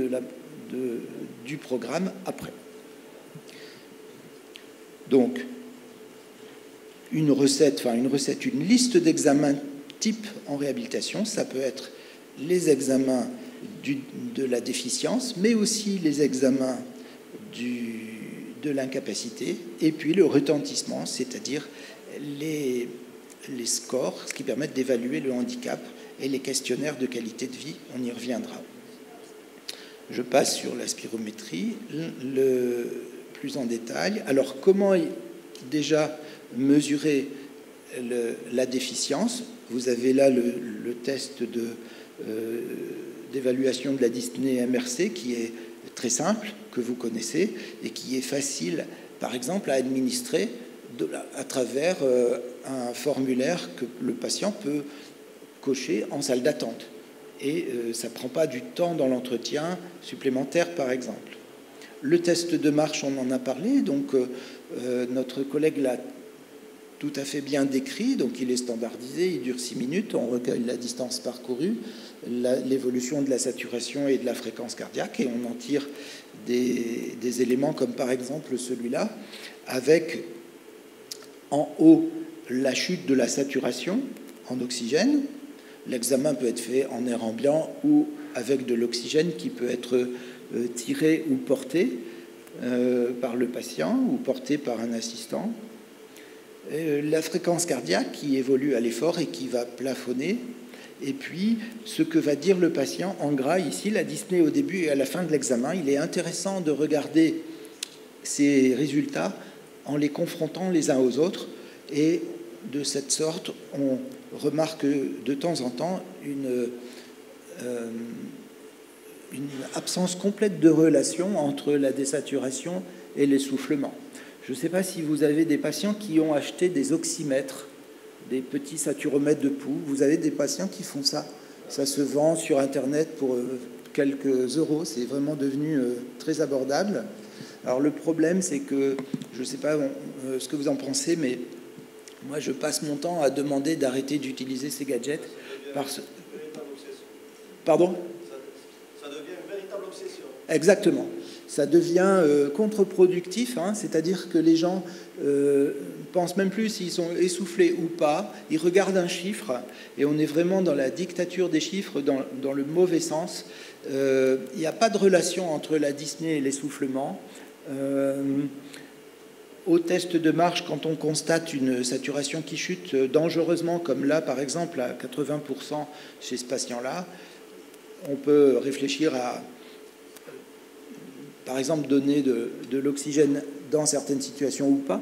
du programme après. Donc, une liste d'examens type en réhabilitation, ça peut être les examens de la déficience, mais aussi les examens de l'incapacité, et puis le retentissement, c'est-à-dire les scores, ce qui permettent d'évaluer le handicap, et les questionnaires de qualité de vie, on y reviendra. Je passe sur la spirométrie, plus en détail. Alors, comment déjà mesurer la déficience? Vous avez là le test d'évaluation de la dyspnée MRC qui est très simple, que vous connaissez, et qui est facile, par exemple, à administrer à travers un formulaire que le patient peut cocher en salle d'attente. Et ça ne prend pas du temps dans l'entretien supplémentaire, par exemple. Le test de marche, on en a parlé, donc notre collègue l'a tout à fait bien décrit, donc il est standardisé, il dure 6 minutes, on recueille la distance parcourue, l'évolution de la saturation et de la fréquence cardiaque, et on en tire des éléments comme par exemple celui-là, avec en haut la chute de la saturation en oxygène. L'examen peut être fait en air ambiant ou avec de l'oxygène qui peut être tiré ou porté par le patient ou porté par un assistant. La fréquence cardiaque qui évolue à l'effort et qui va plafonner. Et puis, ce que va dire le patient en gras ici, la dyspnée au début et à la fin de l'examen. Il est intéressant de regarder ces résultats en les confrontant les uns aux autres. Et de cette sorte, on remarque de temps en temps une absence complète de relation entre la désaturation et l'essoufflement. Je ne sais pas si vous avez des patients qui ont acheté des oxymètres, des petits saturomètres de pouls. Vous avez des patients qui font ça. Ça se vend sur Internet pour quelques euros. C'est vraiment devenu très abordable. Alors le problème, c'est que, je ne sais pas ce que vous en pensez, mais moi, je passe mon temps à demander d'arrêter d'utiliser ces gadgets. Pardon ? Ça devient une véritable obsession. Exactement. Ça devient contre-productif, hein, c'est-à-dire que les gens pensent même plus s'ils sont essoufflés ou pas. Ils regardent un chiffre et on est vraiment dans la dictature des chiffres dans le mauvais sens. Il n'y a pas de relation entre la dyspnée et l'essoufflement. Au test de marche, quand on constate une saturation qui chute dangereusement, comme là par exemple à 80% chez ce patient-là, on peut réfléchir à, par exemple, donner de l'oxygène dans certaines situations ou pas,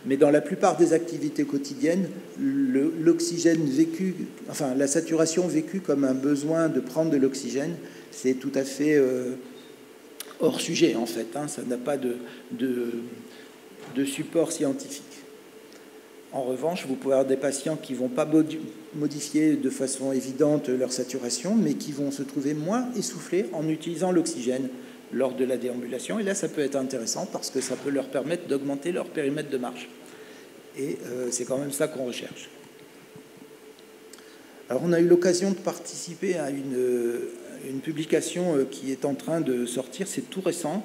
mais dans la plupart des activités quotidiennes, l'oxygène vécu, enfin la saturation vécue comme un besoin de prendre de l'oxygène, c'est tout à fait hors sujet en fait, hein, ça n'a pas de support scientifique. En revanche, vous pouvez avoir des patients qui ne vont pas modifier de façon évidente leur saturation, mais qui vont se trouver moins essoufflés en utilisant l'oxygène lors de la déambulation. Et là, ça peut être intéressant parce que ça peut leur permettre d'augmenter leur périmètre de marche. Et c'est quand même ça qu'on recherche. Alors, on a eu l'occasion de participer à une publication qui est en train de sortir. C'est tout récent.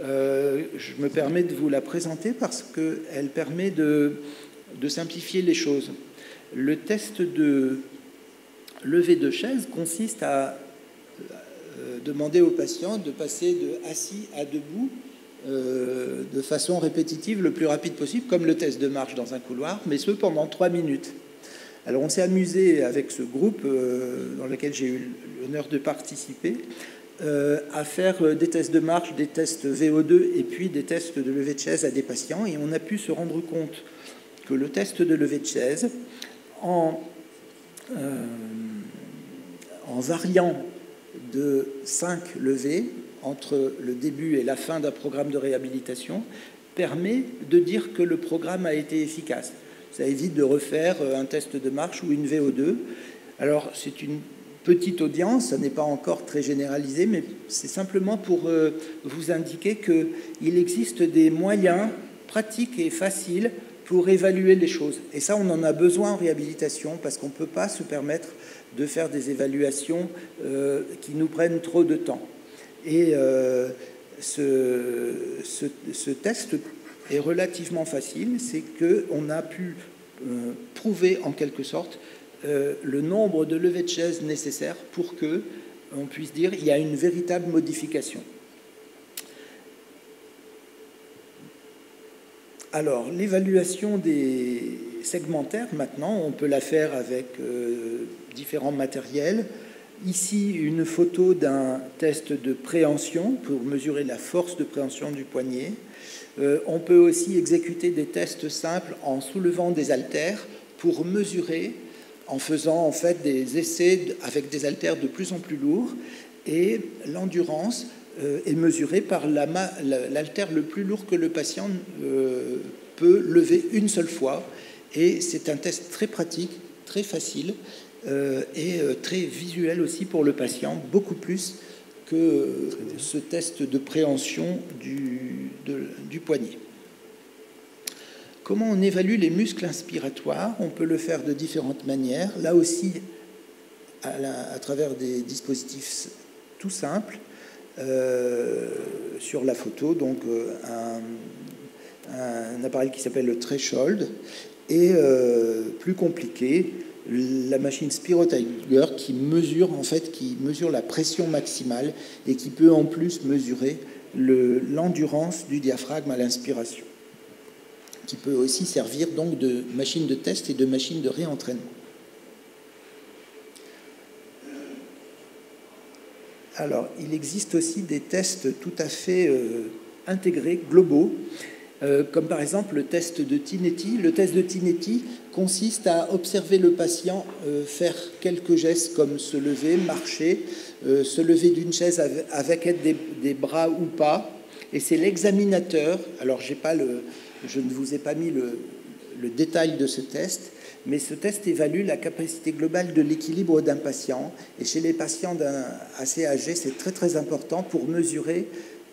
Je me permets de vous la présenter parce qu'elle permet de simplifier les choses. Le test de levée de chaise consiste à demander au patient de passer de assis à debout de façon répétitive le plus rapide possible, comme le test de marche dans un couloir, mais ce pendant 3 minutes. Alors on s'est amusé avec ce groupe dans lequel j'ai eu l'honneur de participer à faire des tests de marche, des tests VO2 et puis des tests de levée de chaise à des patients, et on a pu se rendre compte que le test de levée de chaise, en variant de 5 levées entre le début et la fin d'un programme de réhabilitation, permet de dire que le programme a été efficace. Ça évite de refaire un test de marche ou une VO2. Alors, c'est une petite audience, ça n'est pas encore très généralisé, mais c'est simplement pour vous indiquer qu'il existe des moyens pratiques et faciles pour évaluer les choses. Et ça, on en a besoin en réhabilitation parce qu'on ne peut pas se permettre de faire des évaluations qui nous prennent trop de temps. Et ce test est relativement facile, c'est qu'on a pu prouver en quelque sorte le nombre de levées de chaise nécessaires pour qu'on puisse dire qu'il y a une véritable modification. Alors, l'évaluation des segmentaires, maintenant, on peut la faire avec différents matériels. Ici, une photo d'un test de préhension pour mesurer la force de préhension du poignet. On peut aussi exécuter des tests simples en soulevant des haltères pour mesurer, en faisant en fait des essais avec des haltères de plus en plus lourds, et l'endurance est mesurée par l'haltère le plus lourd que le patient peut lever une seule fois. Et c'est un test très pratique, très facile et très visuel aussi pour le patient, beaucoup plus que ce test de préhension du poignet. Comment on évalue les muscles inspiratoires? On peut le faire de différentes manières. Là aussi, à travers des dispositifs tout simples. Sur la photo, donc un appareil qui s'appelle le Threshold, et plus compliqué, la machine Spiro-Tiger qui mesure la pression maximale et qui peut en plus mesurer l'endurance du diaphragme à l'inspiration, qui peut aussi servir donc de machine de test et de machine de réentraînement. Alors, il existe aussi des tests tout à fait intégrés, globaux, comme par exemple le test de Tinetti. Le test de Tinetti consiste à observer le patient faire quelques gestes comme se lever, marcher, se lever d'une chaise avec aide des bras ou pas. Et c'est l'examinateur, alors je ne vous ai pas mis le détail de ce test, mais ce test évalue la capacité globale de l'équilibre d'un patient. Et chez les patients assez âgés, c'est très très important pour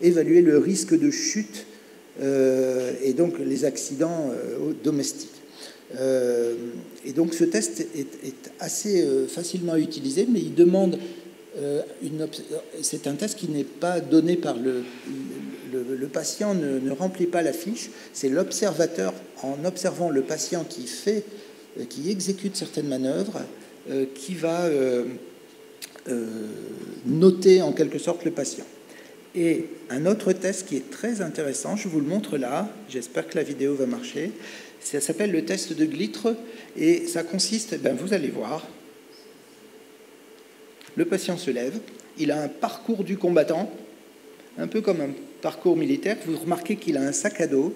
évaluer le risque de chute et donc les accidents domestiques. Et donc ce test est assez facilement utilisé, mais il demande c'est un test qui n'est pas donné par le patient, ne remplit pas la fiche. C'est l'observateur, en observant le patient qui exécute certaines manœuvres, qui va noter en quelque sorte le patient. Et un autre test qui est très intéressant, je vous le montre là, j'espère que la vidéo va marcher, ça s'appelle le test de Glitre, et ça consiste, vous allez voir, le patient se lève, il a un parcours du combattant, un peu comme un parcours militaire, vous remarquez qu'il a un sac à dos,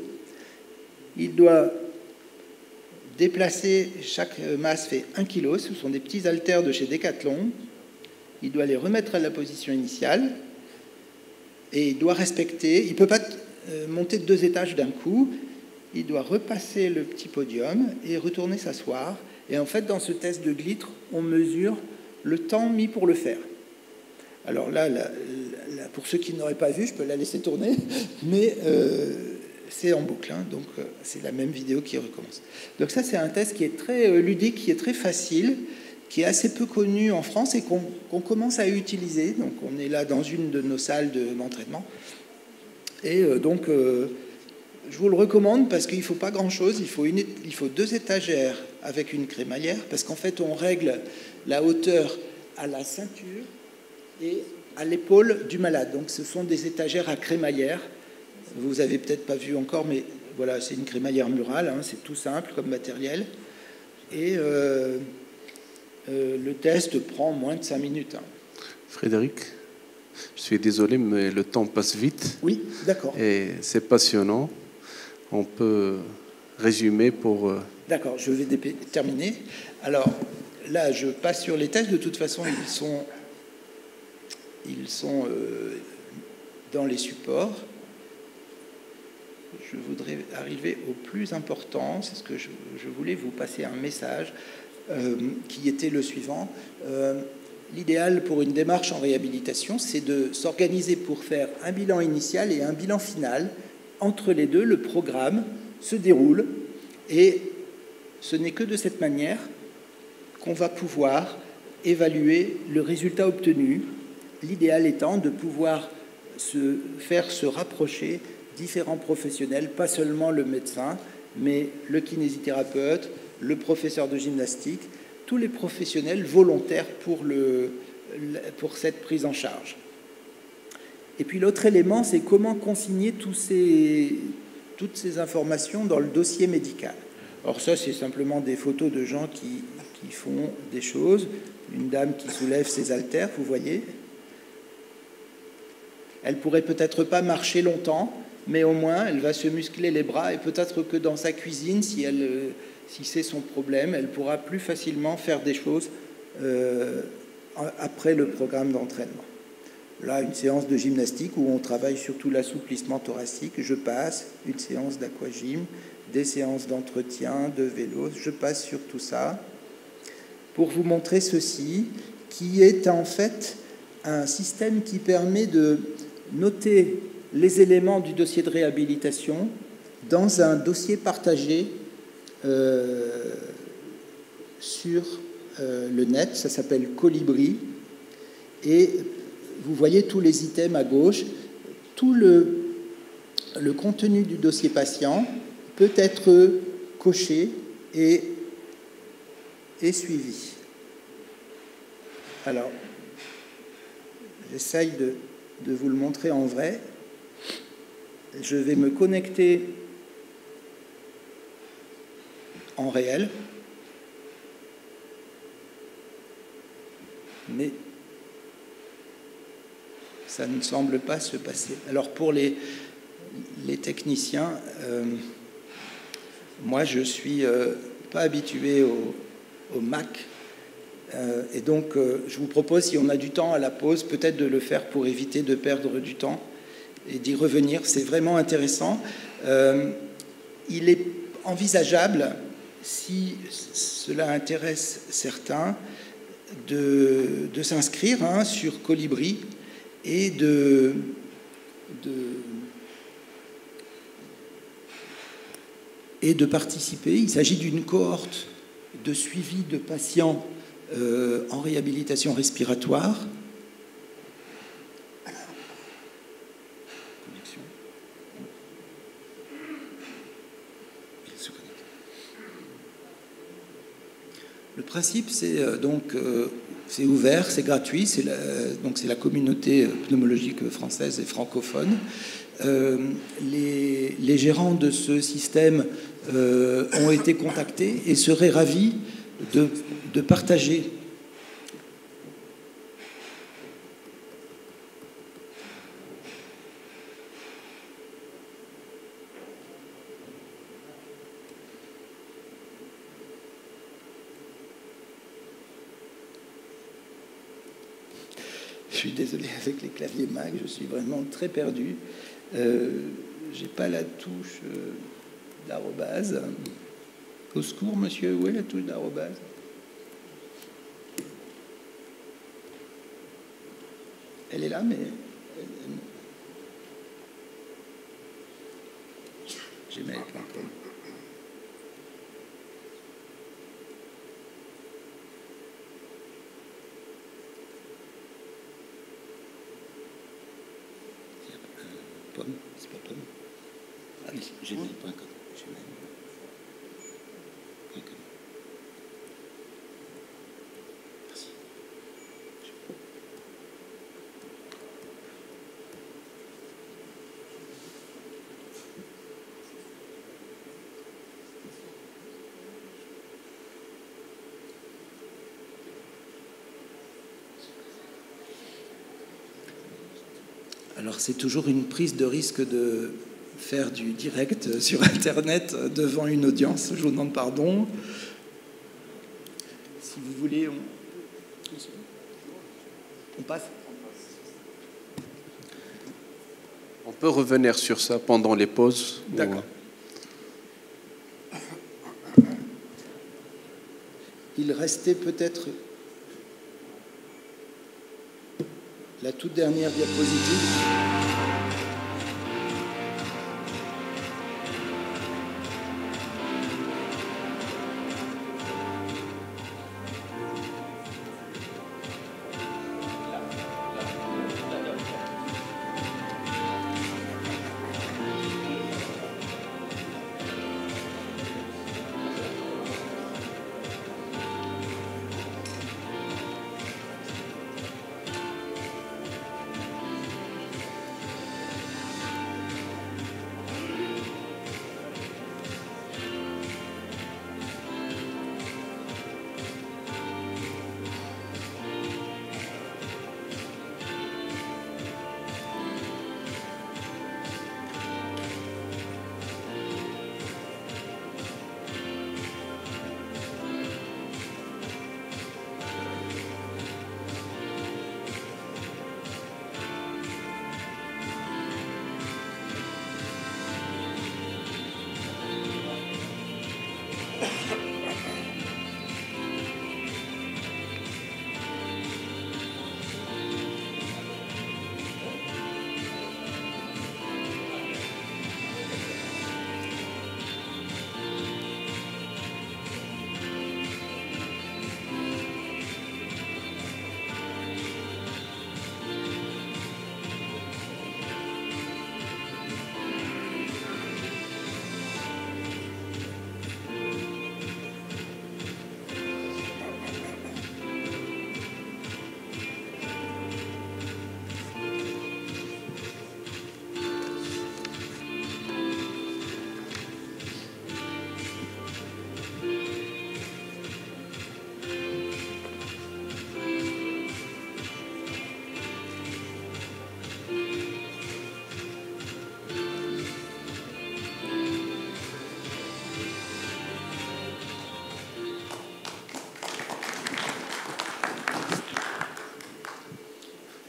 il doit déplacer, chaque masse fait 1 kg, ce sont des petits haltères de chez Decathlon, il doit les remettre à la position initiale, et il doit respecter, il ne peut pas monter de 2 étages d'un coup, il doit repasser le petit podium et retourner s'asseoir. Et en fait, dans ce test de Glitre, on mesure le temps mis pour le faire. Alors là, pour ceux qui n'auraient pas vu, je peux la laisser tourner, mais c'est en boucle, hein, donc c'est la même vidéo qui recommence. Donc ça, c'est un test qui est très ludique, qui est très facile, qui est assez peu connu en France et qu'on commence à utiliser. Donc on est là dans une de nos salles d'entraînement. Et donc, je vous le recommande parce qu'il ne faut pas grand-chose. Il faut 2 étagères avec une crémaillère, parce qu'en fait, on règle la hauteur à la ceinture et à l'épaule du malade. Donc ce sont des étagères à crémaillère. Vous n'avez peut-être pas vu encore, mais voilà, c'est une crémaillère murale, hein, c'est tout simple comme matériel. Et le test prend moins de 5 minutes. Hein. Frédéric, je suis désolé, mais le temps passe vite. Oui, d'accord. Et c'est passionnant. On peut résumer pour... D'accord, je vais terminer. Alors, là, je passe sur les tests. De toute façon, ils sont dans les supports. Je voudrais arriver au plus important. C'est ce que je voulais vous passer un message qui était le suivant. L'idéal pour une démarche en réhabilitation, c'est de s'organiser pour faire un bilan initial et un bilan final. Entre les deux, le programme se déroule et ce n'est que de cette manière qu'on va pouvoir évaluer le résultat obtenu. L'idéal étant de pouvoir faire se rapprocher différents professionnels, pas seulement le médecin, mais le kinésithérapeute, le professeur de gymnastique, tous les professionnels volontaires pour cette prise en charge. Et puis l'autre élément, c'est comment consigner toutes ces informations dans le dossier médical. Alors ça, c'est simplement des photos de gens qui font des choses. Une dame qui soulève ses haltères, vous voyez. Elle pourrait peut-être pas marcher longtemps, mais au moins, elle va se muscler les bras et peut-être que dans sa cuisine, si c'est son problème, elle pourra plus facilement faire des choses après le programme d'entraînement. Là, une séance de gymnastique où on travaille surtout l'assouplissement thoracique. Je passe une séance d'aquagym, des séances d'entretien, de vélo. Je passe sur tout ça pour vous montrer ceci, qui est en fait un système qui permet de noter les éléments du dossier de réhabilitation, dans un dossier partagé sur le net. Ça s'appelle Colibri. Et vous voyez tous les items à gauche. Tout le contenu du dossier patient peut être coché et suivi. Alors, j'essaye de vous le montrer en vrai. Je vais me connecter en réel, mais ça ne semble pas se passer. Alors pour les techniciens, moi je suis pas habitué au Mac, et donc je vous propose, si on a du temps à la pause, peut-être de le faire pour éviter de perdre du temps et d'y revenir. C'est vraiment intéressant. Il est envisageable, si cela intéresse certains, de s'inscrire sur Colibri et de participer. Il s'agit d'une cohorte de suivi de patients en réhabilitation respiratoire. Le principe, c'est c'est ouvert, c'est gratuit, c'est la communauté pneumologique française et francophone. Les gérants de ce système ont été contactés et seraient ravis de partager. Je suis désolé, avec les claviers Mac, je suis vraiment très perdu. J'ai pas la touche d'arrobase. Au secours, monsieur, où est la touche d'arrobase? Elle est là, mais... gmail.com. Pomme, c'est pas pomme. Ah oui, gmail.com. Merci. Alors c'est toujours une prise de risque de faire du direct sur Internet devant une audience. Je vous demande pardon. Si vous voulez, on passe. On peut revenir sur ça pendant les pauses. D'accord. Il restait peut-être la toute dernière diapositive.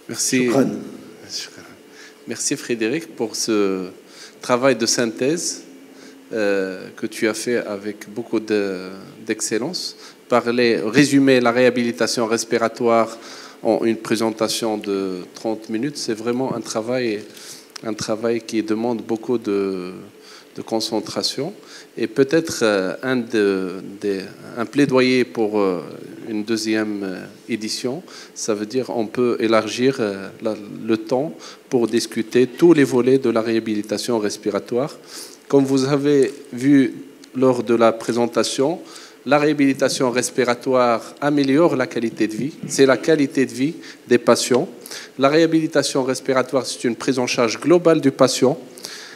Merci. Shukran. Merci Frédéric pour ce travail de synthèse que tu as fait avec beaucoup d'excellence. Résumer la réhabilitation respiratoire en une présentation de 30 minutes, c'est vraiment un travail qui demande beaucoup de concentration. Et peut-être un plaidoyer pour une deuxième édition, ça veut dire on peut élargir le temps pour discuter tous les volets de la réhabilitation respiratoire. Comme vous avez vu lors de la présentation, la réhabilitation respiratoire améliore la qualité de vie. C'est la qualité de vie des patients. La réhabilitation respiratoire, c'est une prise en charge globale du patient.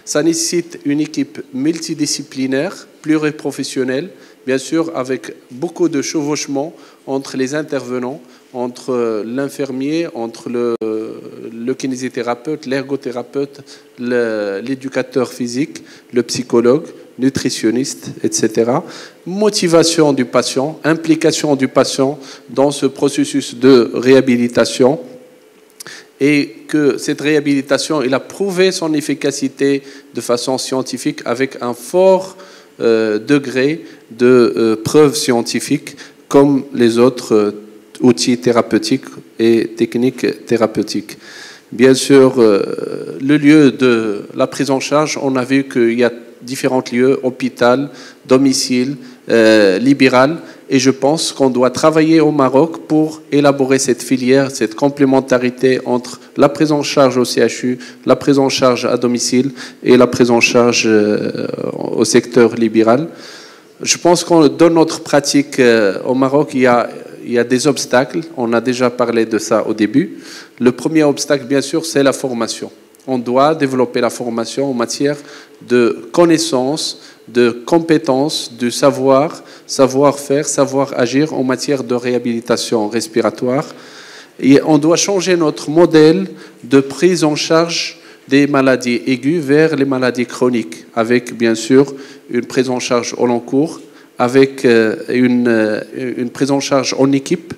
Ça nécessite une équipe multidisciplinaire, pluriprofessionnelle, bien sûr avec beaucoup de chevauchement entre les intervenants, entre l'infirmier, entre le kinésithérapeute, l'ergothérapeute, l'éducateur physique, le psychologue, nutritionniste, etc. Motivation du patient, implication du patient dans ce processus de réhabilitation, et que cette réhabilitation, il a prouvé son efficacité de façon scientifique avec un fort degré de preuves scientifiques comme les autres outils thérapeutiques et techniques thérapeutiques. Bien sûr, le lieu de la prise en charge, on a vu qu'il y a différents lieux, hôpital, domicile, libéral, et je pense qu'on doit travailler au Maroc pour élaborer cette filière, cette complémentarité entre la prise en charge au CHU, la prise en charge à domicile et la prise en charge au secteur libéral. Je pense que dans notre pratique au Maroc, il y a des obstacles. On a déjà parlé de ça au début. Le premier obstacle, bien sûr, c'est la formation. On doit développer la formation en matière de connaissances, de compétences, de savoir-faire, savoir-agir en matière de réhabilitation respiratoire. Et on doit changer notre modèle de prise en charge des maladies aiguës vers les maladies chroniques, avec bien sûr une prise en charge au long cours, avec une prise en charge en équipe,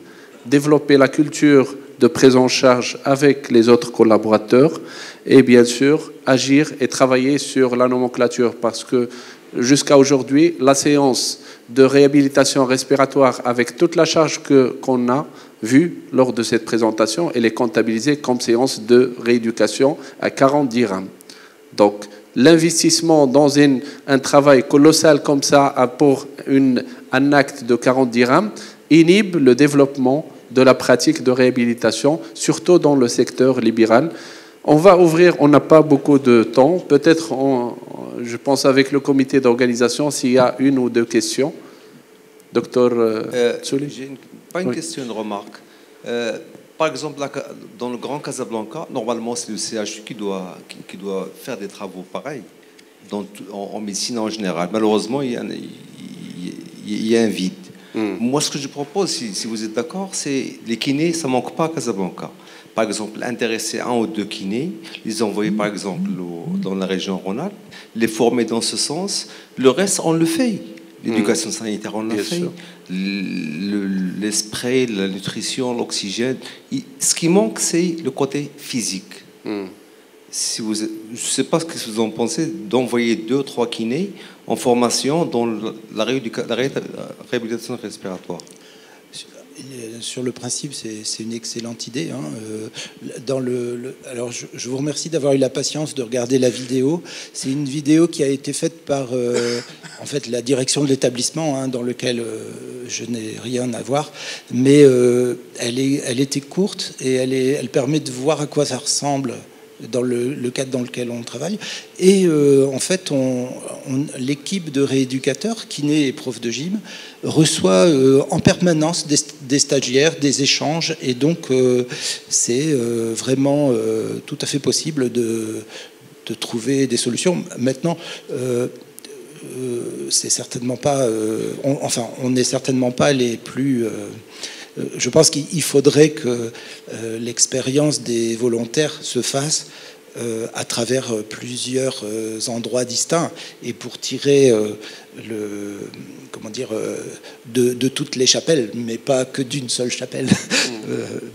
développer la culture de prise en charge avec les autres collaborateurs et bien sûr agir et travailler sur la nomenclature parce que jusqu'à aujourd'hui, la séance de réhabilitation respiratoire avec toute la charge qu'on a vue lors de cette présentation, elle est comptabilisée comme séance de rééducation à 40 dirhams. Donc, l'investissement dans un travail colossal comme ça pour un acte de 40 dirhams inhibe le développement de la pratique de réhabilitation, surtout dans le secteur libéral. On va ouvrir, on n'a pas beaucoup de temps, peut-être, je pense avec le comité d'organisation, s'il y a une ou deux questions. Docteur Tsouli. J'ai pas une question, une remarque. Par exemple, dans le Grand Casablanca, normalement, c'est le CHU qui doit faire des travaux pareils en médecine en général. Malheureusement, il y a un vide. Moi, ce que je propose, si vous êtes d'accord, c'est les kinés, ça ne manque pas à Casablanca. Par exemple, intéresser un ou deux kinés, les envoyer par exemple dans la région Rhône-Alpes, les former dans ce sens. Le reste, on le fait. L'éducation sanitaire, on l'a fait. Les sprays, la nutrition, l'oxygène. Ce qui manque, c'est le côté physique. Je ne sais pas ce que vous en pensez, d'envoyer 2 3 kinés en formation dans la réhabilitation respiratoire. Sur le principe, c'est une excellente idée. Alors, je vous remercie d'avoir eu la patience de regarder la vidéo. C'est une vidéo qui a été faite par en fait, la direction de l'établissement, dans lequel je n'ai rien à voir. Mais elle était courte et elle permet de voir à quoi ça ressemble dans le cadre dans lequel on travaille. Et en fait, l'équipe de rééducateurs, kinés et profs de gym, reçoit en permanence des stagiaires, des échanges. Et donc, c'est vraiment tout à fait possible de trouver des solutions. Maintenant, c'est certainement pas... on n'est certainement pas les plus... je pense qu'il faudrait que l'expérience des volontaires se fasse à travers plusieurs endroits distincts et pour tirer de toutes les chapelles, mais pas que d'une seule chapelle.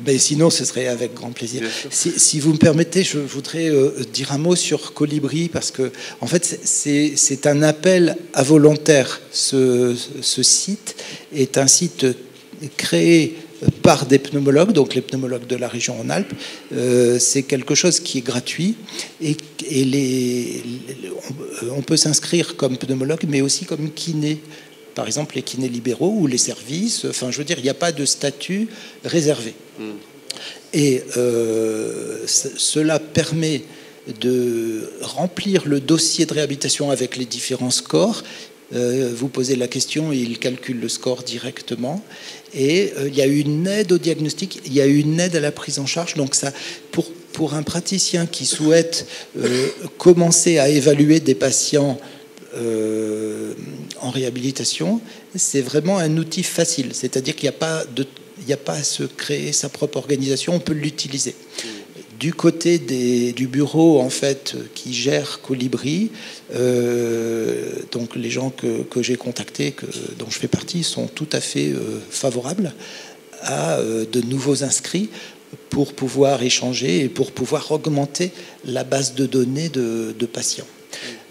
Mais sinon, ce serait avec grand plaisir. Si vous me permettez, je voudrais dire un mot sur Colibri, parce que, en fait, c'est un appel à volontaires. Ce site est un site créé par des pneumologues, donc les pneumologues de la région Rhône-Alpes. C'est quelque chose qui est gratuit et on peut s'inscrire comme pneumologue, mais aussi comme kiné. Par exemple, les kinés libéraux ou les services. Enfin, je veux dire, il n'y a pas de statut réservé. Et cela permet de remplir le dossier de réhabilitation avec les différents scores. Vous posez la question et il calcule le score directement. Et il y a une aide au diagnostic, il y a une aide à la prise en charge. Donc ça, pour un praticien qui souhaite commencer à évaluer des patients en réhabilitation, c'est vraiment un outil facile. C'est-à-dire qu'il n'y a pas à se créer sa propre organisation, on peut l'utiliser. Du côté du bureau en fait qui gère Colibri, donc les gens que j'ai contactés, dont je fais partie, sont tout à fait favorables à de nouveaux inscrits pour pouvoir échanger et pour pouvoir augmenter la base de données de patients.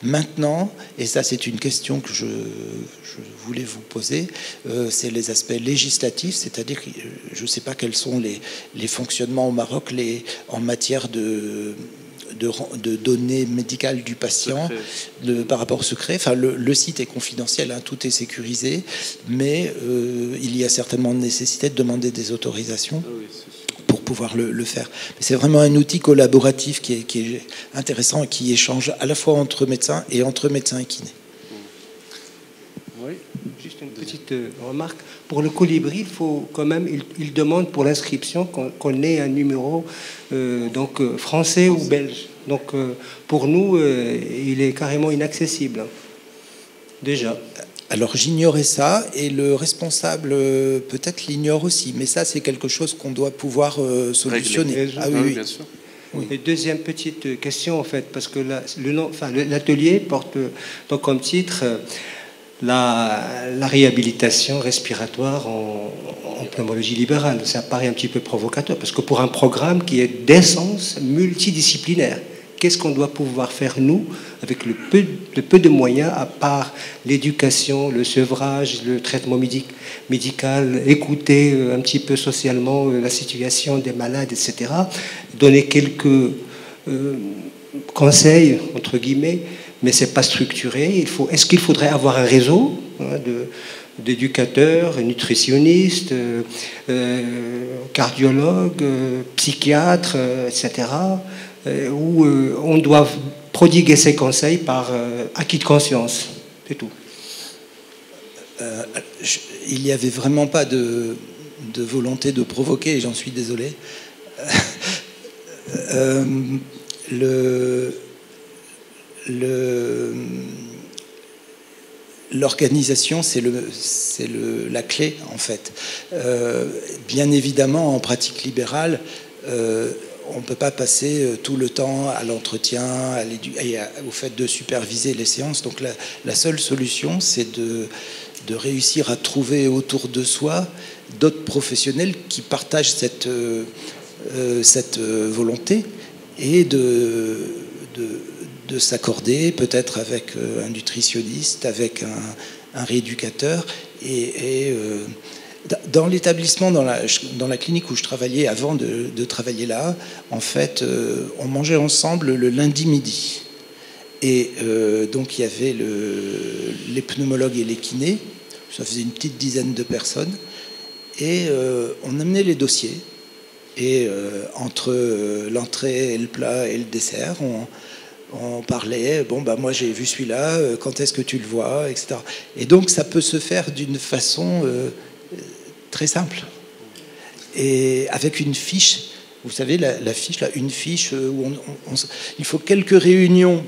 Maintenant, et ça c'est une question que je voulais vous poser, c'est les aspects législatifs, c'est-à-dire que je ne sais pas quels sont les fonctionnements au Maroc en matière de données médicales du patient par rapport au secret. Enfin, le site est confidentiel, hein, tout est sécurisé, mais il y a certainement nécessité de demander des autorisations pour pouvoir le faire. C'est vraiment un outil collaboratif qui est intéressant et qui échange à la fois entre médecins et entre médecins et kinés. Oui. Juste une petite remarque. Pour le Colibri, il faut quand même, il demande pour l'inscription qu'on ait un numéro français ou belge. Donc pour nous, il est carrément inaccessible. Déjà. Alors j'ignorais ça et le responsable peut-être l'ignore aussi, mais ça c'est quelque chose qu'on doit pouvoir solutionner. Ah oui, bien sûr. Oui. Et deuxième petite question en fait, parce que l'atelier porte donc comme titre la réhabilitation respiratoire en pneumologie libérale. Ça paraît un petit peu provocateur, parce que pour un programme qui est d'essence multidisciplinaire, qu'est-ce qu'on doit pouvoir faire, nous, avec le peu de moyens, à part l'éducation, le sevrage, le traitement médical, écouter un petit peu socialement la situation des malades, etc., donner quelques conseils, entre guillemets, mais ce n'est pas structuré. Est-ce qu'il faudrait avoir un réseau d'éducateurs, nutritionnistes, cardiologues, psychiatres, etc., où on doit prodiguer ces conseils par acquis de conscience. C'est tout. Il n'y avait vraiment pas de volonté de provoquer, j'en suis désolé. L'organisation, c'est la clé, en fait. Bien évidemment, en pratique libérale, on ne peut pas passer tout le temps à l'entretien, au fait de superviser les séances. Donc la seule solution, c'est de réussir à trouver autour de soi d'autres professionnels qui partagent cette volonté et de s'accorder peut-être avec un nutritionniste, avec un rééducateur. Dans l'établissement, dans la clinique où je travaillais avant de travailler là, en fait, on mangeait ensemble le lundi midi. Et donc il y avait les pneumologues et les kinés, ça faisait une petite dizaine de personnes, et on amenait les dossiers. Et entre l'entrée et le plat et le dessert, on parlait, moi j'ai vu celui-là, quand est-ce que tu le vois, etc. Et donc ça peut se faire d'une façon très simple. Et avec une fiche, vous savez, la fiche, là, une fiche où il faut quelques réunions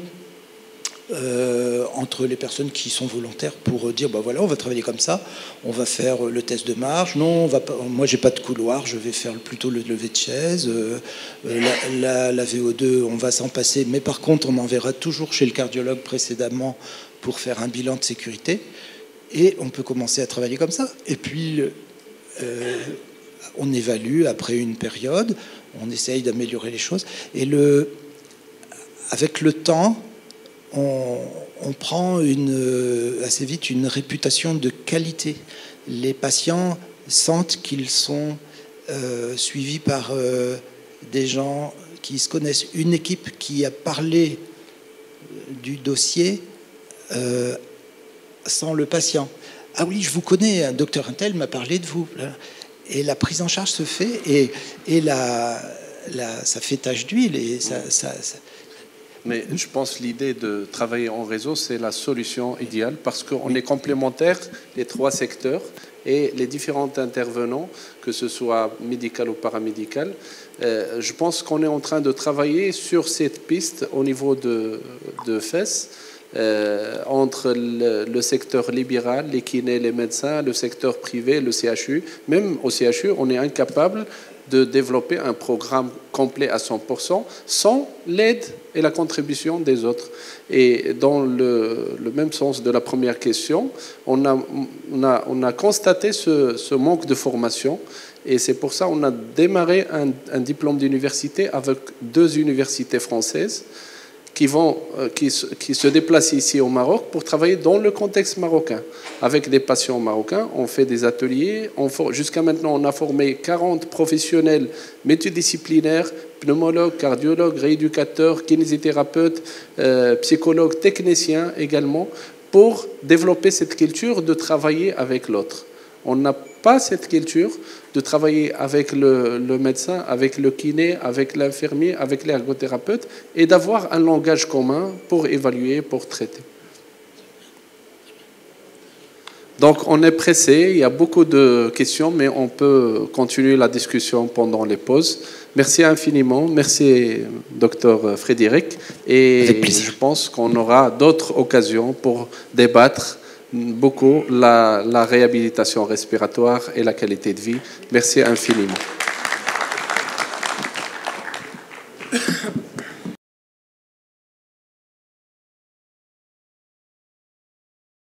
entre les personnes qui sont volontaires pour dire bah voilà, on va travailler comme ça, on va faire le test de marche, non, on va pas, moi j'ai pas de couloir, je vais faire plutôt le lever de chaise, la VO2 on va s'en passer, mais par contre on enverra toujours chez le cardiologue précédemment pour faire un bilan de sécurité, et on peut commencer à travailler comme ça, et puis on évalue après une période, on essaye d'améliorer les choses, et avec le temps on prend assez vite une réputation de qualité. Les patients sentent qu'ils sont suivis par des gens qui se connaissent. Une équipe qui a parlé du dossier sans le patient. Ah oui, je vous connais, un docteur Intel m'a parlé de vous. Et la prise en charge se fait, et ça fait tache d'huile, et ça. Mais je pense que l'idée de travailler en réseau, c'est la solution idéale parce qu'on est complémentaires, les trois secteurs, et les différents intervenants, que ce soit médical ou paramédical. Je pense qu'on est en train de travailler sur cette piste au niveau de FES, entre le secteur libéral, les kinés, les médecins, le secteur privé, le CHU. Même au CHU, on est incapable de développer un programme complet à 100% sans l'aide et la contribution des autres. Et dans le même sens de la première question, on a constaté ce manque de formation, et c'est pour ça qu'on a démarré un diplôme d'université avec 2 universités françaises qui se déplacent ici au Maroc pour travailler dans le contexte marocain. Avec des patients marocains, on fait des ateliers. Jusqu'à maintenant, on a formé 40 professionnels multidisciplinaires, pneumologues, cardiologues, rééducateurs, kinésithérapeutes, psychologues, techniciens également, pour développer cette culture de travailler avec l'autre. On n'a pas cette culture de travailler avec le médecin, avec le kiné, avec l'infirmier, avec l'ergothérapeute, et d'avoir un langage commun pour évaluer, pour traiter. Donc on est pressé, il y a beaucoup de questions, mais on peut continuer la discussion pendant les pauses. Merci infiniment, merci Dr Frédéric, et je pense qu'on aura d'autres occasions pour débattre beaucoup la réhabilitation respiratoire et la qualité de vie. Merci infiniment.